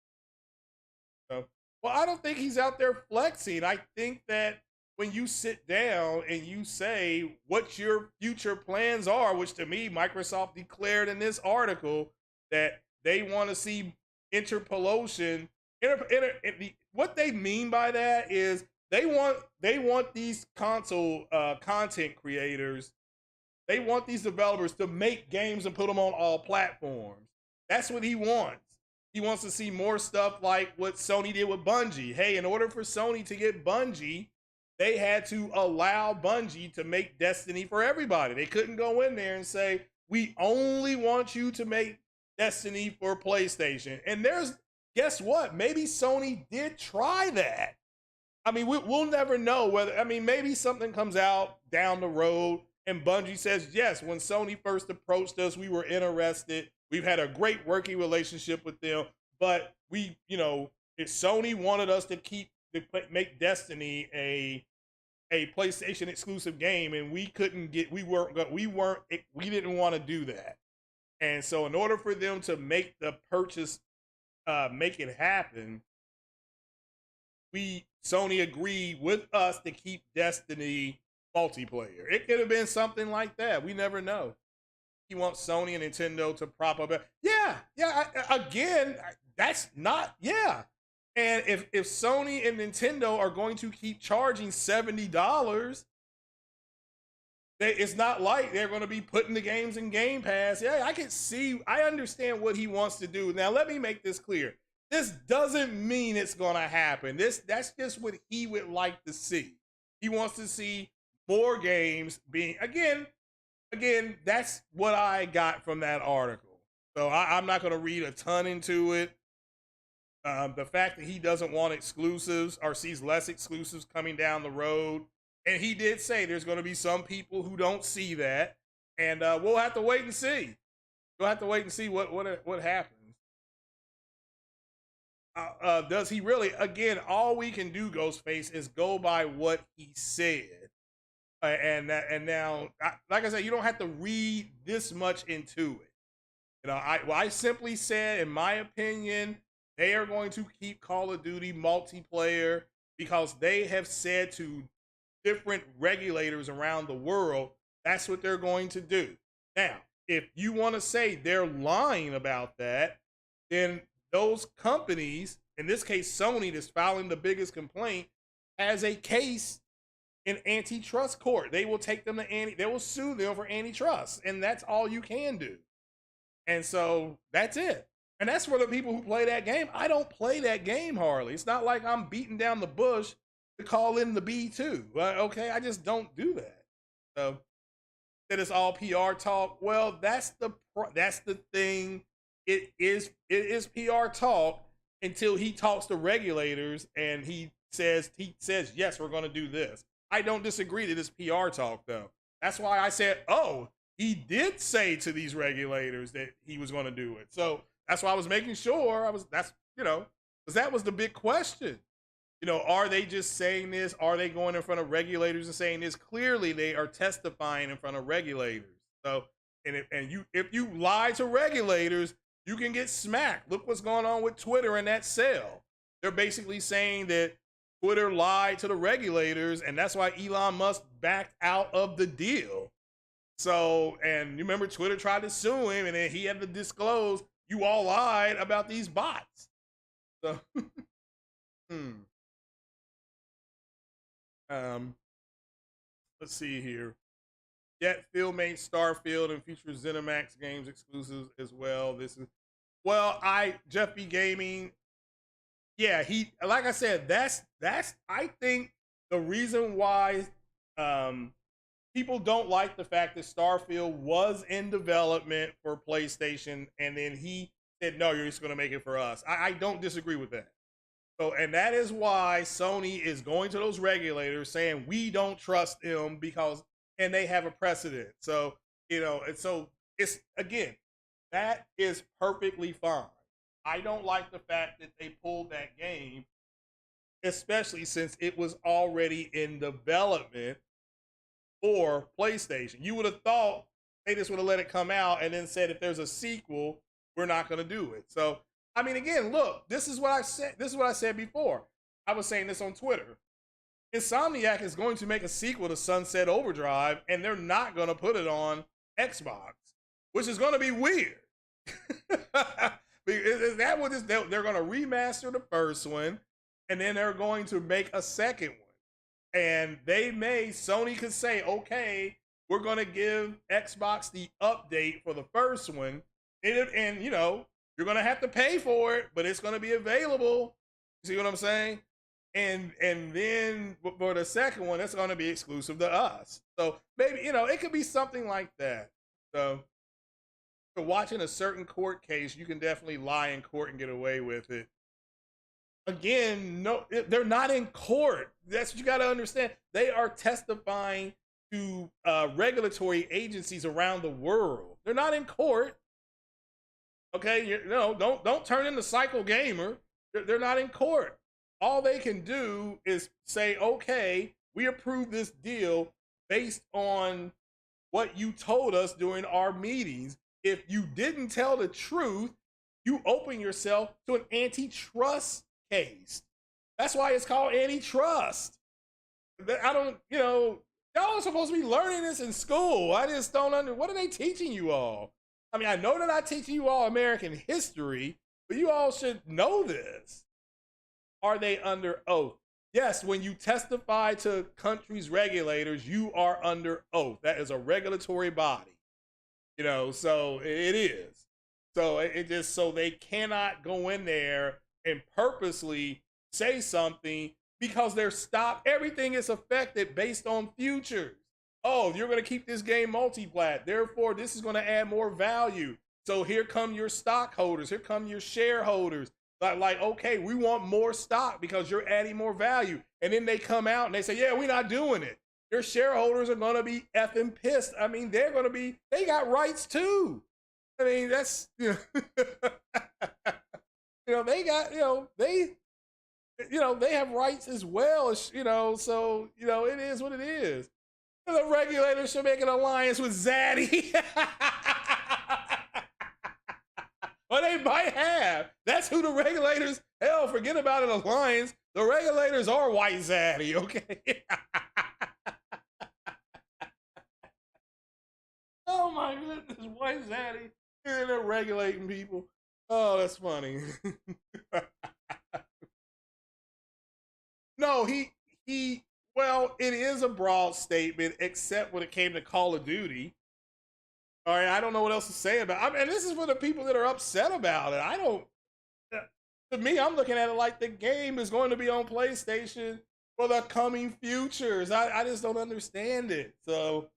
[SPEAKER 2] So, well, I don't think he's out there flexing. I think that when you sit down and you say what your future plans are, which to me, Microsoft declared in this article that they want to see interpolation. What they mean by that is they want these console content creators. They want these developers to make games and put them on all platforms. That's what he wants. He wants to see more stuff like what Sony did with Bungie. Hey, in order for Sony to get Bungie, they had to allow Bungie to make Destiny for everybody. They couldn't go in there and say, we only want you to make Destiny for PlayStation. And guess what? Maybe Sony did try that. I mean, we'll never know whether, I mean, maybe something comes out down the road and Bungie says, yes, when Sony first approached us, we were interested. We've had a great working relationship with them, but if Sony wanted us to make Destiny a PlayStation exclusive game, and we didn't want to do that. And so in order for them to make the purchase, make it happen, Sony agreed with us to keep Destiny multiplayer. It could have been something like that. We never know. He wants Sony and Nintendo to prop up. Again, that's not, yeah. And if Sony and Nintendo are going to keep charging $70, it's not like they're going to be putting the games in Game Pass. Yeah, I understand what he wants to do. Now, let me make this clear. This doesn't mean it's going to happen. That's just what he would like to see. He wants to see more games being, again, that's what I got from that article. So I'm not going to read a ton into it. The fact that he doesn't want exclusives or sees less exclusives coming down the road. And he did say there's going to be some people who don't see that. And we'll have to wait and see. We'll have to wait and see what happens. Does he really? Again, all we can do, Ghostface, is go by what he said. And now, like I said, you don't have to read this much into it. I simply said, in my opinion, they are going to keep Call of Duty multiplayer because they have said to different regulators around the world, that's what they're going to do. Now, if you want to say they're lying about that, then those companies, in this case, Sony, that's filing the biggest complaint, has a case in antitrust court. They will take them to they will sue them for antitrust, and that's all you can do. And so that's it. And that's for the people who play that game. I don't play that game hardly. It's not like I'm beating down the bush to call in the B2. Okay, I just don't do that. So that it's all PR talk. Well, that's the thing. It is PR talk until he talks to regulators and he says yes, we're going to do this. I don't disagree that it's PR talk though. That's why I said, oh, he did say to these regulators that he was going to do it. So that's why I was making sure because that was the big question. Are they just saying this? Are they going in front of regulators and saying this? Clearly they are testifying in front of regulators. So, if you lie to regulators, you can get smacked. Look what's going on with Twitter and that sale. They're basically saying that Twitter lied to the regulators, and that's why Elon Musk backed out of the deal. So, and you remember Twitter tried to sue him, and then he had to disclose, you all lied about these bots. So, let's see here. Jet made Starfield and future ZeniMax games exclusives as well. Jeff B Gaming, yeah, he, like I said, that's I think the reason why people don't like the fact that Starfield was in development for PlayStation, and then he said, "No, you're just going to make it for us." I don't disagree with that. So, and that is why Sony is going to those regulators saying we don't trust them because, and they have a precedent. So, and so it's again, that is perfectly fine. I don't like the fact that they pulled that game, especially since it was already in development for PlayStation. You would have thought they just would have let it come out and then said, if there's a sequel, we're not going to do it. So, I mean, again, look, this is what I said. This is what I said before. I was saying this on Twitter. Insomniac is going to make a sequel to Sunset Overdrive, and they're not going to put it on Xbox, which is going to be weird. Is that what this? They're going to remaster the first one, and then they're going to make a second one. And Sony could say, okay, we're going to give Xbox the update for the first one, and you're going to have to pay for it, but it's going to be available. See what I'm saying? And then for the second one, it's going to be exclusive to us. So maybe, it could be something like that. So watching a certain court case, you can definitely lie in court and get away with it. Again, no, they're not in court. That's what you got to understand. They are testifying to regulatory agencies around the world. They're not in court. Okay, don't turn into Psycho Gamer. They're not in court. All they can do is say, okay, we approve this deal based on what you told us during our meetings. If you didn't tell the truth, you open yourself to an antitrust case. That's why it's called antitrust. I don't, y'all are supposed to be learning this in school. I just don't what are they teaching you all? I mean, I know they're not teaching you all American history, but you all should know this. Are they under oath? Yes, when you testify to countries' regulators, you are under oath. That is a regulatory body. So it is. So it just, so they cannot go in there and purposely say something because they're stopped. Everything is affected based on futures. Oh, you're going to keep this game multi-plat. Therefore, this is going to add more value. So here come your stockholders. Here come your shareholders. Like, okay, we want more stock because you're adding more value. And then they come out and they say, yeah, we're not doing it. Your shareholders are going to be effing pissed. I mean, they got rights too. I mean, that's, they got, they have rights as well, so, it is what it is. The regulators should make an alliance with Zaddy. Or they might have. That's who the regulators, hell, forget about an alliance. The regulators are white Zaddy, okay? Oh my goodness, white Zaddy. And they're regulating people. Oh, that's funny. No, well, it is a broad statement, except when it came to Call of Duty. All right, I don't know what else to say about it. I mean, this is for the people that are upset about it. To me, I'm looking at it like the game is going to be on PlayStation for the coming futures. I just don't understand it. So,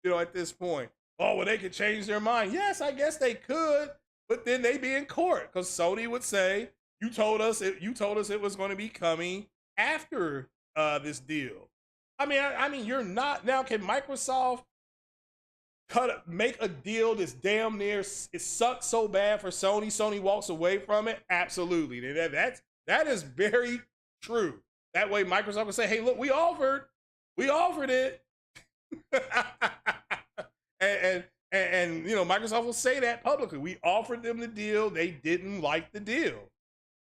[SPEAKER 2] at this point, oh, well, they could change their mind. Yes, I guess they could, but then they'd be in court because Sony would say, you told us it was going to be coming after this deal. I mean, you're not now. Can Microsoft make a deal that's damn near it sucks so bad for Sony? Sony walks away from it. Absolutely, that is very true. That way, Microsoft would say, "Hey, look, we offered it," and Microsoft will say that publicly. We offered them the deal. They didn't like the deal,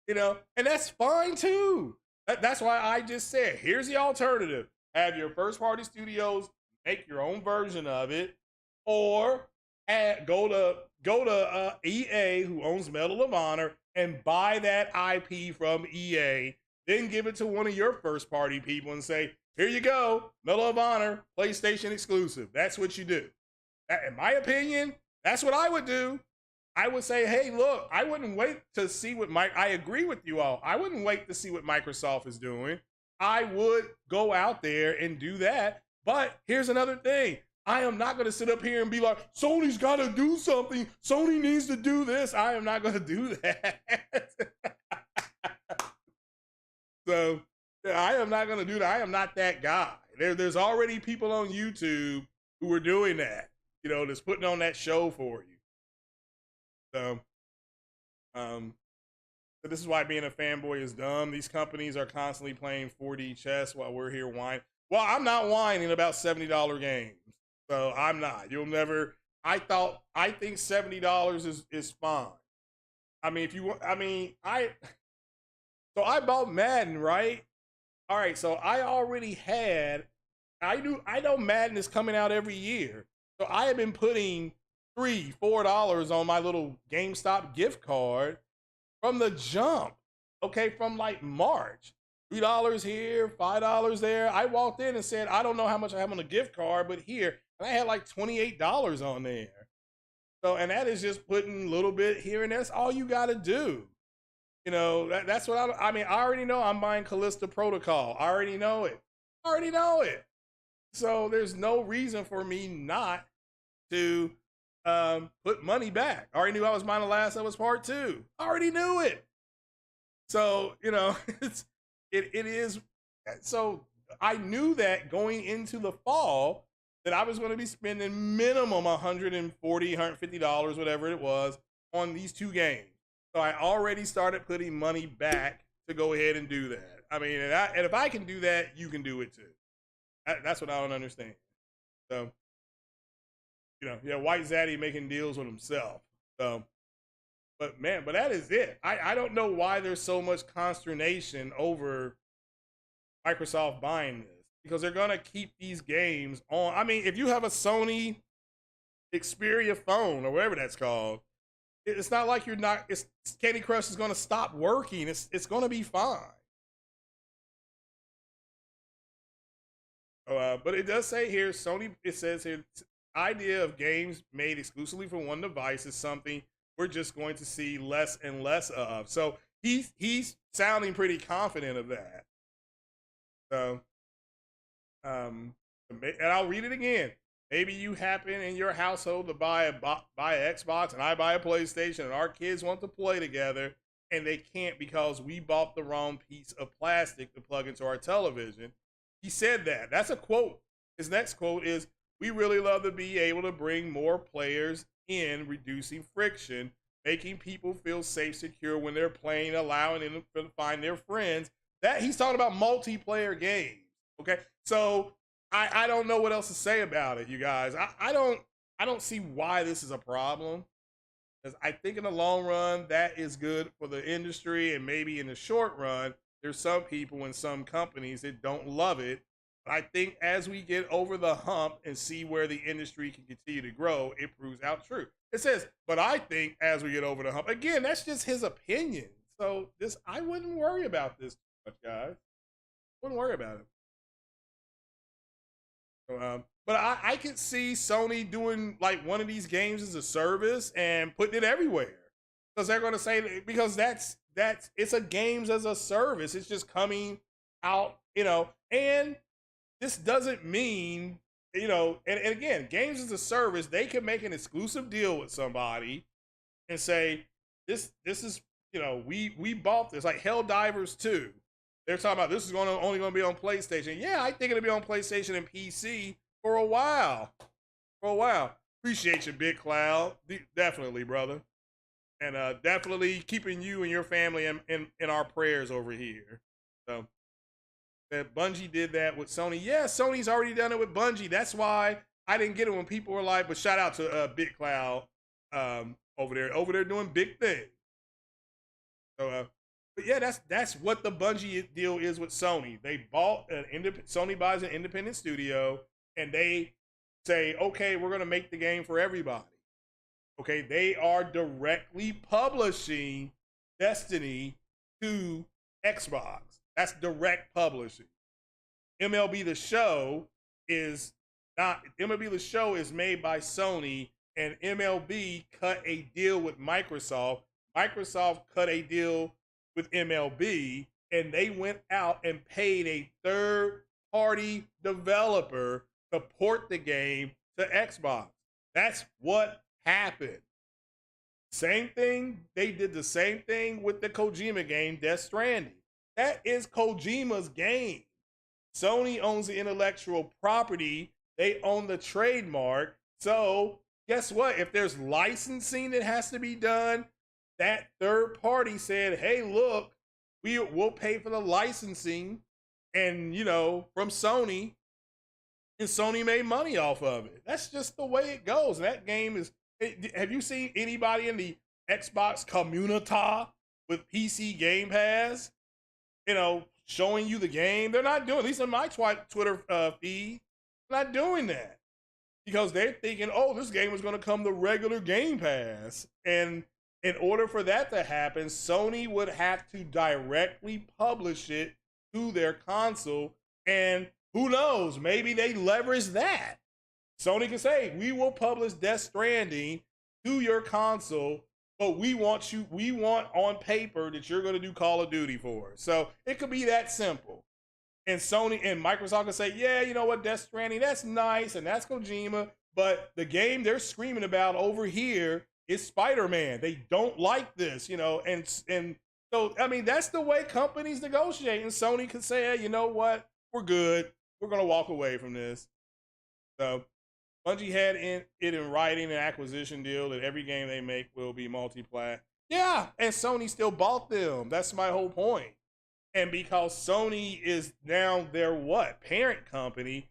[SPEAKER 2] and that's fine too. That's why I just said, here's the alternative. Have your first party studios make your own version of it, or go to EA, who owns Medal of Honor, and buy that IP from EA, then give it to one of your first party people and say, here you go, Medal of Honor, PlayStation exclusive. That's what you do. In my opinion, that's what I would do. I would say, hey, look, I wouldn't wait to see what I agree with you all. I wouldn't wait to see what Microsoft is doing. I would go out there and do that. But here's another thing. I am not going to sit up here and be like, Sony's got to do something. Sony needs to do this. I am not going to do that. So I am not going to do that. I am not that guy. There's already people on YouTube who are doing that, you know, that's putting on that show for you. So, so this is why being a fanboy is dumb. These companies are constantly playing 4D chess while we're here whining. Well, I'm not whining about $70 games. So I'm not. You'll never. I think $70 is fine. I mean, if you want, so I bought Madden, right? All right, so I already had. I know Madden is coming out every year, so I have been putting $3-4 on my little GameStop gift card from the jump. Okay, from like March. $3 here, $5 there. I walked in and said, I don't know how much I have on the gift card, but here, and I had like $28 on there. So, and that is just putting a little bit here and there. That's all you got to do. You know, that's what I mean. I already know I'm buying Callisto Protocol. I already know it. I already know it. So there's no reason for me not to put money back. I already knew I was buying The Last of Us Part 2. I already knew it. So, you know, it is. So I knew that going into the fall that I was going to be spending minimum $140, $150, whatever it was, on these two games. So I already started putting money back to go ahead and do that. I mean, and if I can do that, you can do it too. That's what I don't understand. So, you know, yeah, White Zaddy making deals with himself. So, but man, but that is it. I don't know why there's so much consternation over Microsoft buying this, because they're going to keep these games on. I mean, if you have a Sony Xperia phone or whatever that's called, it's not like you're not, Candy Crush is going to stop working. It's going to be fine. But it does say here, Sony, it says here, idea of games made exclusively for one device is something we're just going to see less and less of. So he's sounding pretty confident of that. So, and I'll read it again. Maybe you happen in your household to buy an Xbox and I buy a PlayStation and our kids want to play together and they can't because we bought the wrong piece of plastic to plug into our television. He said that. That's a quote. His next quote is, we really love to be able to bring more players in, reducing friction, making people feel safe, secure when they're playing, allowing them to find their friends. That he's talking about multiplayer games. Okay. So I don't know what else to say about it, you guys. I don't see why this is a problem. Because I think in the long run, that is good for the industry. And maybe in the short run, there's some people and some companies that don't love it. But I think as we get over the hump and see where the industry can continue to grow, it proves out true. It says, but I think as we get over the hump, again, that's just his opinion. So I wouldn't worry about this too much, guys. Wouldn't worry about it. So, but I could see Sony doing like one of these games as a service and putting it everywhere, because they're going to say, because that's it's a games as a service. It's just coming out, you know, and this doesn't mean, you know, and again, games as a service, they can make an exclusive deal with somebody and say, this is, you know, we bought this, like Helldivers 2. They're talking about this is only going to be on PlayStation. Yeah, I think it'll be on PlayStation and PC for a while. Appreciate you, Big Cloud. Definitely, brother. And definitely keeping you and your family in our prayers over here. So that Bungie did that with Sony. Yeah, Sony's already done it with Bungie. That's why I didn't get it when people were like, but shout out to Big Cloud over there doing big things. So but yeah, that's what the Bungie deal is with Sony. They bought Sony buys an independent studio and they say, okay, we're going to make the game for everybody. Okay, they are directly publishing Destiny to Xbox. That's direct publishing. MLB The Show is not. MLB The Show is made by Sony and MLB cut a deal with Microsoft. Microsoft cut a deal with MLB, and they went out and paid a third-party developer to port the game to Xbox. That's what happened. Same thing. They did the same thing with the Kojima game, Death Stranding. That is Kojima's game. Sony owns the intellectual property. They own the trademark. So guess what? If there's licensing that has to be done, that third party said, hey, look, we'll pay for the licensing and, from Sony. And Sony made money off of it. That's just the way it goes. That game is, have you seen anybody in the Xbox community with PC Game Pass, showing you the game? They're not doing, at least in my Twitter feed, they're not doing that. Because they're thinking, oh, this game is going to come to regular Game Pass. And in order for that to happen, Sony would have to directly publish it to their console. And who knows, maybe they leverage that. Sony can say, we will publish Death Stranding to your console, but we want on paper that you're going to do Call of Duty for us. So it could be that simple. And Sony and Microsoft can say, yeah, you know what, Death Stranding, that's nice, and that's Kojima, but the game they're screaming about over here is Spider-Man. They don't like this, and so, I mean, that's the way companies negotiate. And Sony could say, hey, you know what, we're good. We're going to walk away from this. So Bungie had it in writing, an acquisition deal that every game they make will be multi-plat. Yeah, and Sony still bought them. That's my whole point. And because Sony is now their parent company,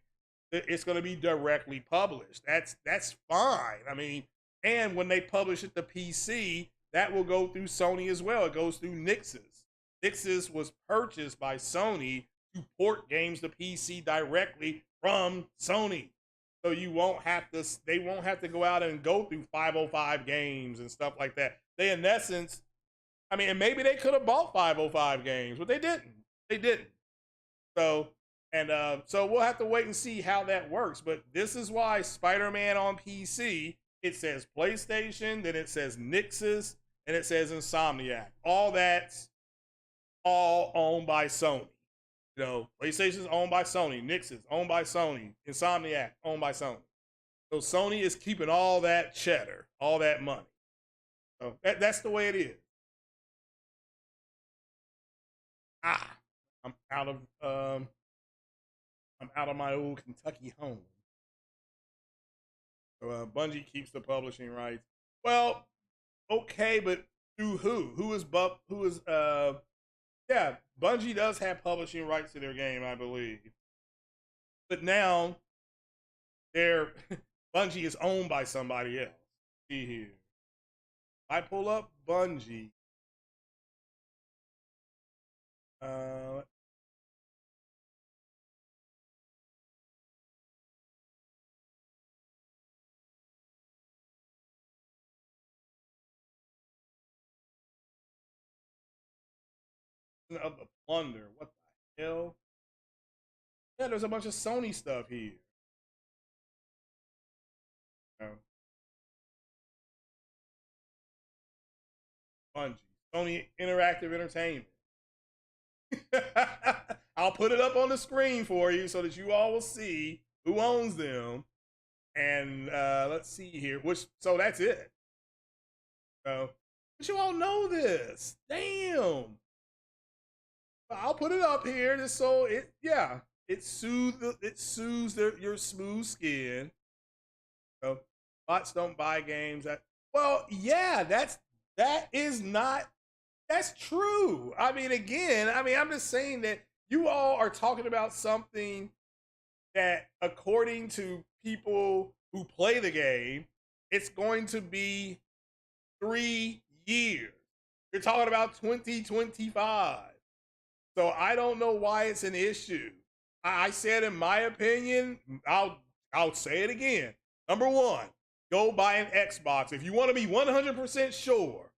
[SPEAKER 2] it's going to be directly published. That's fine. I mean, and when they publish it to PC, that will go through Sony as well. It goes through Nixxes. Nixxes was purchased by Sony to port games to PC directly from Sony. So they won't have to go out and go through 505 games and stuff like that. They, in essence, I mean, and maybe they could have bought 505 games, but they didn't. They didn't. So, so we'll have to wait and see how that works. But this is why Spider-Man on PC, it says PlayStation, then it says Nixxes, and it says Insomniac. All that's all owned by Sony. PlayStation's owned by Sony, Nixxes owned by Sony, Insomniac owned by Sony. So Sony is keeping all that cheddar, all that money. So that's the way it is. I'm out of my old Kentucky home. So Bungie keeps the publishing rights. Well, okay, but through who is yeah, Bungie does have publishing rights to their game, I believe. But now Bungie is owned by somebody else. See here. I pull up Bungie. Of the plunder. What the hell? Yeah, there's a bunch of Sony stuff here. Bungie. Sony Interactive Entertainment. I'll put it up on the screen for you so that you all will see who owns them. And let's see here. So that's it. But you all know this. Damn. I'll put it up here just so it soothes your smooth skin. So bots don't buy games. That's true. I mean, again, I'm just saying that you all are talking about something that, according to people who play the game, it's going to be 3 years. You're talking about 2025. So I don't know why it's an issue. I said, in my opinion, I'll say it again. Number one, go buy an Xbox. If you want to be 100% sure,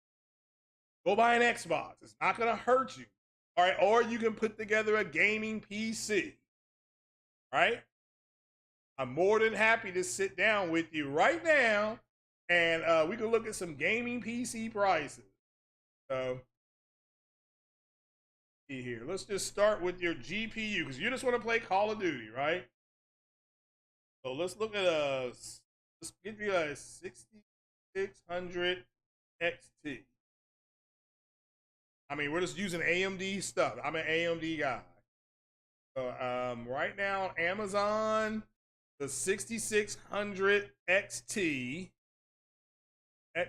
[SPEAKER 2] go buy an Xbox. It's not going to hurt you. All right. Or you can put together a gaming PC. All right. I'm more than happy to sit down with you right now And we can look at some gaming PC prices. So see here. Let's just start with your GPU because you just want to play Call of Duty, right? So let's look at let's give you a 6600 XT. I mean, we're just using AMD stuff. I'm an AMD guy. So right now on Amazon, the 6600 XT. I'm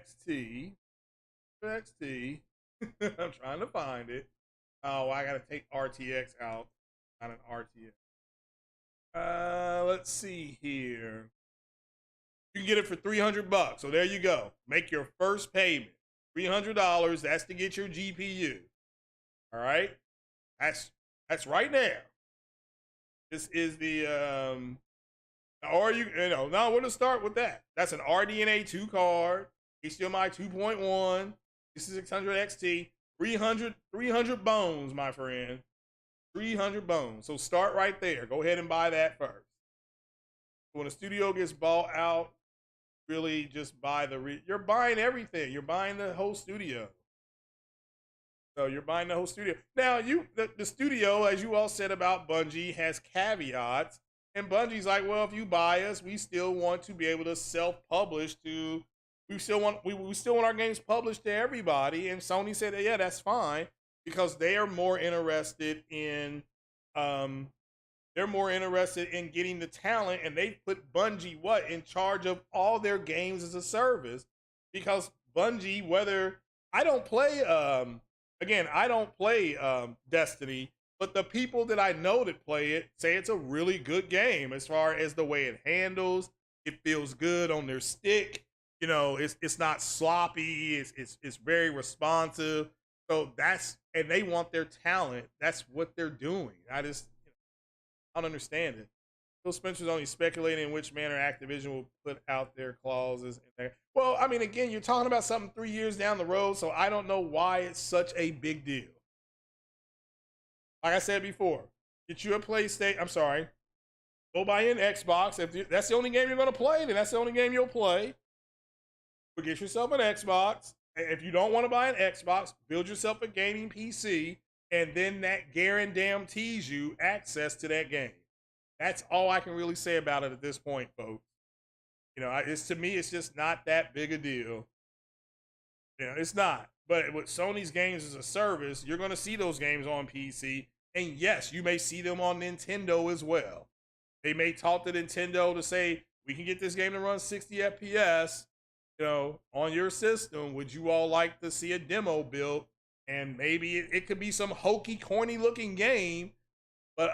[SPEAKER 2] trying to find it. Oh, I gotta take RTX out. Not an RTX. Let's see here. You can get it for $300. So there you go. Make your first payment. $300. That's to get your GPU. All right. That's right there. This is the or you know, now we're gonna start with that. That's an RDNA 2 card, HDMI 2.1, 6600 XT, 300 bones, my friend. 300 bones. So start right there. Go ahead and buy that first. When a studio gets bought out, really just buy you're buying everything. You're buying the whole studio. So you're buying the whole studio. Now, the studio, as you all said about Bungie, has caveats. And Bungie's like, well, if you buy us, we still want to be able to self-publish to. We still want our games published to everybody. And Sony said, yeah, that's fine, because they are more interested in getting the talent, and they put Bungie in charge of all their games as a service. Because Bungie, whether I don't play I don't play Destiny, but the people that I know that play it say it's a really good game as far as the way it handles. It feels good on their stick. You know, it's not sloppy. It's very responsive. So and they want their talent. That's what they're doing. I don't understand it. Phil Spencer's only speculating in which manner Activision will put out their clauses in there. Well, I mean, again, you're talking about something 3 years down the road, so I don't know why it's such a big deal. Like I said before, get you a PlayStation. I'm sorry. Go buy an Xbox. If that's the only game you're going to play, then that's the only game you'll play. But get yourself an Xbox. If you don't want to buy an Xbox, build yourself a gaming PC, and then that guarantees you access to that game. That's all I can really say about it at this point, folks. You know, to me, it's just not that big a deal. You know, it's not. But with Sony's games as a service, you're going to see those games on PC. And yes, you may see them on Nintendo as well. They may talk to Nintendo to say, we can get this game to run 60 FPS, you know, on your system. Would you all like to see a demo built? And maybe it could be some hokey, corny looking game. But,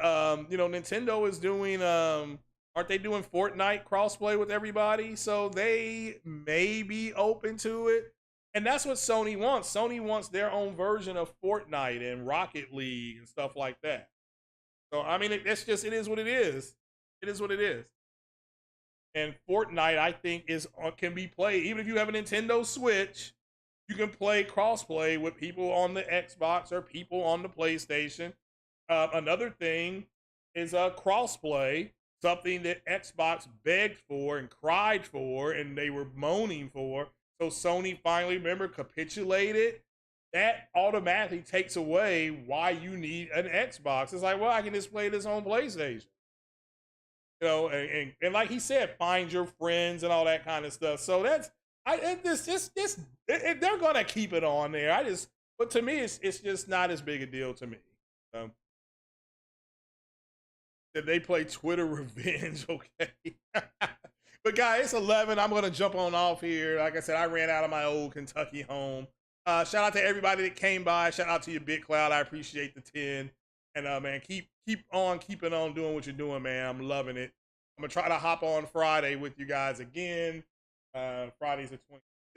[SPEAKER 2] you know, Nintendo is doing, aren't they doing Fortnite crossplay with everybody? So they may be open to it. And that's what Sony wants. Sony wants their own version of Fortnite and Rocket League and stuff like that. So, I mean, it is what it is. It is what it is. And Fortnite, I think, can be played. Even if you have a Nintendo Switch, you can play crossplay with people on the Xbox or people on the PlayStation. Another thing is crossplay, something that Xbox begged for and cried for, and they were moaning for. So Sony finally, remember, capitulated. That automatically takes away why you need an Xbox. It's like, well, I can just play this on PlayStation. You know, and like he said, find your friends and all that kind of stuff. So they're gonna keep it on there. But to me, it's just not as big a deal to me. Did they play Twitter Revenge? Okay. But guys, it's 11. I'm going to jump on off here. Like I said, I ran out of my old Kentucky home. Shout out to everybody that came by. Shout out to you, Big Cloud. I appreciate the 10. And man, keep on keeping on doing what you're doing, man. I'm loving it. I'm going to try to hop on Friday with you guys again. Friday's the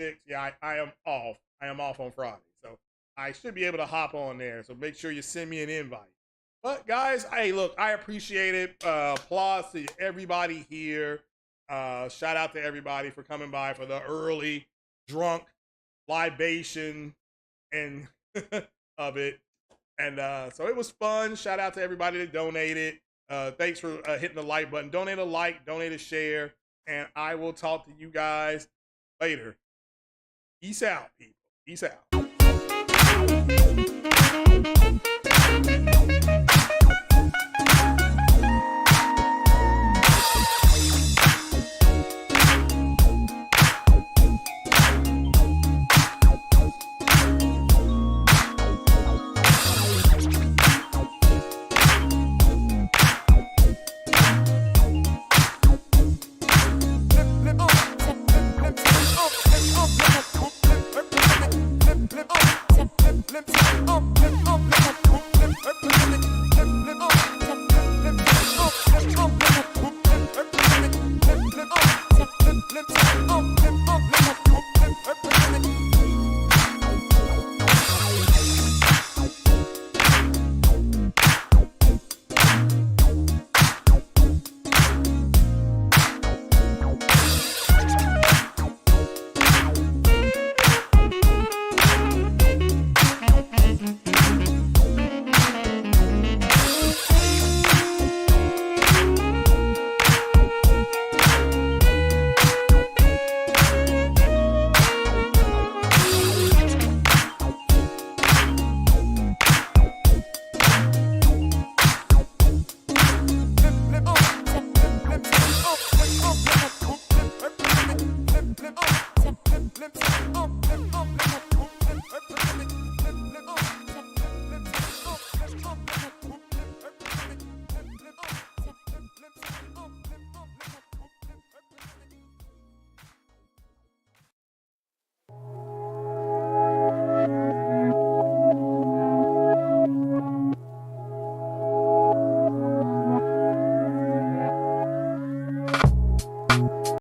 [SPEAKER 2] 26th. Yeah, I am off. I am off on Friday. So I should be able to hop on there. So make sure you send me an invite. But guys, hey, look, I appreciate it. Applause to everybody here. Shout out to everybody for coming by for the early drunk libation and of it. And so it was fun. Shout out to everybody that donated. Thanks for hitting the like button. Donate a like, donate a share, and I will talk to you guys Later. Peace out, people. Peace out.
[SPEAKER 3] Flip,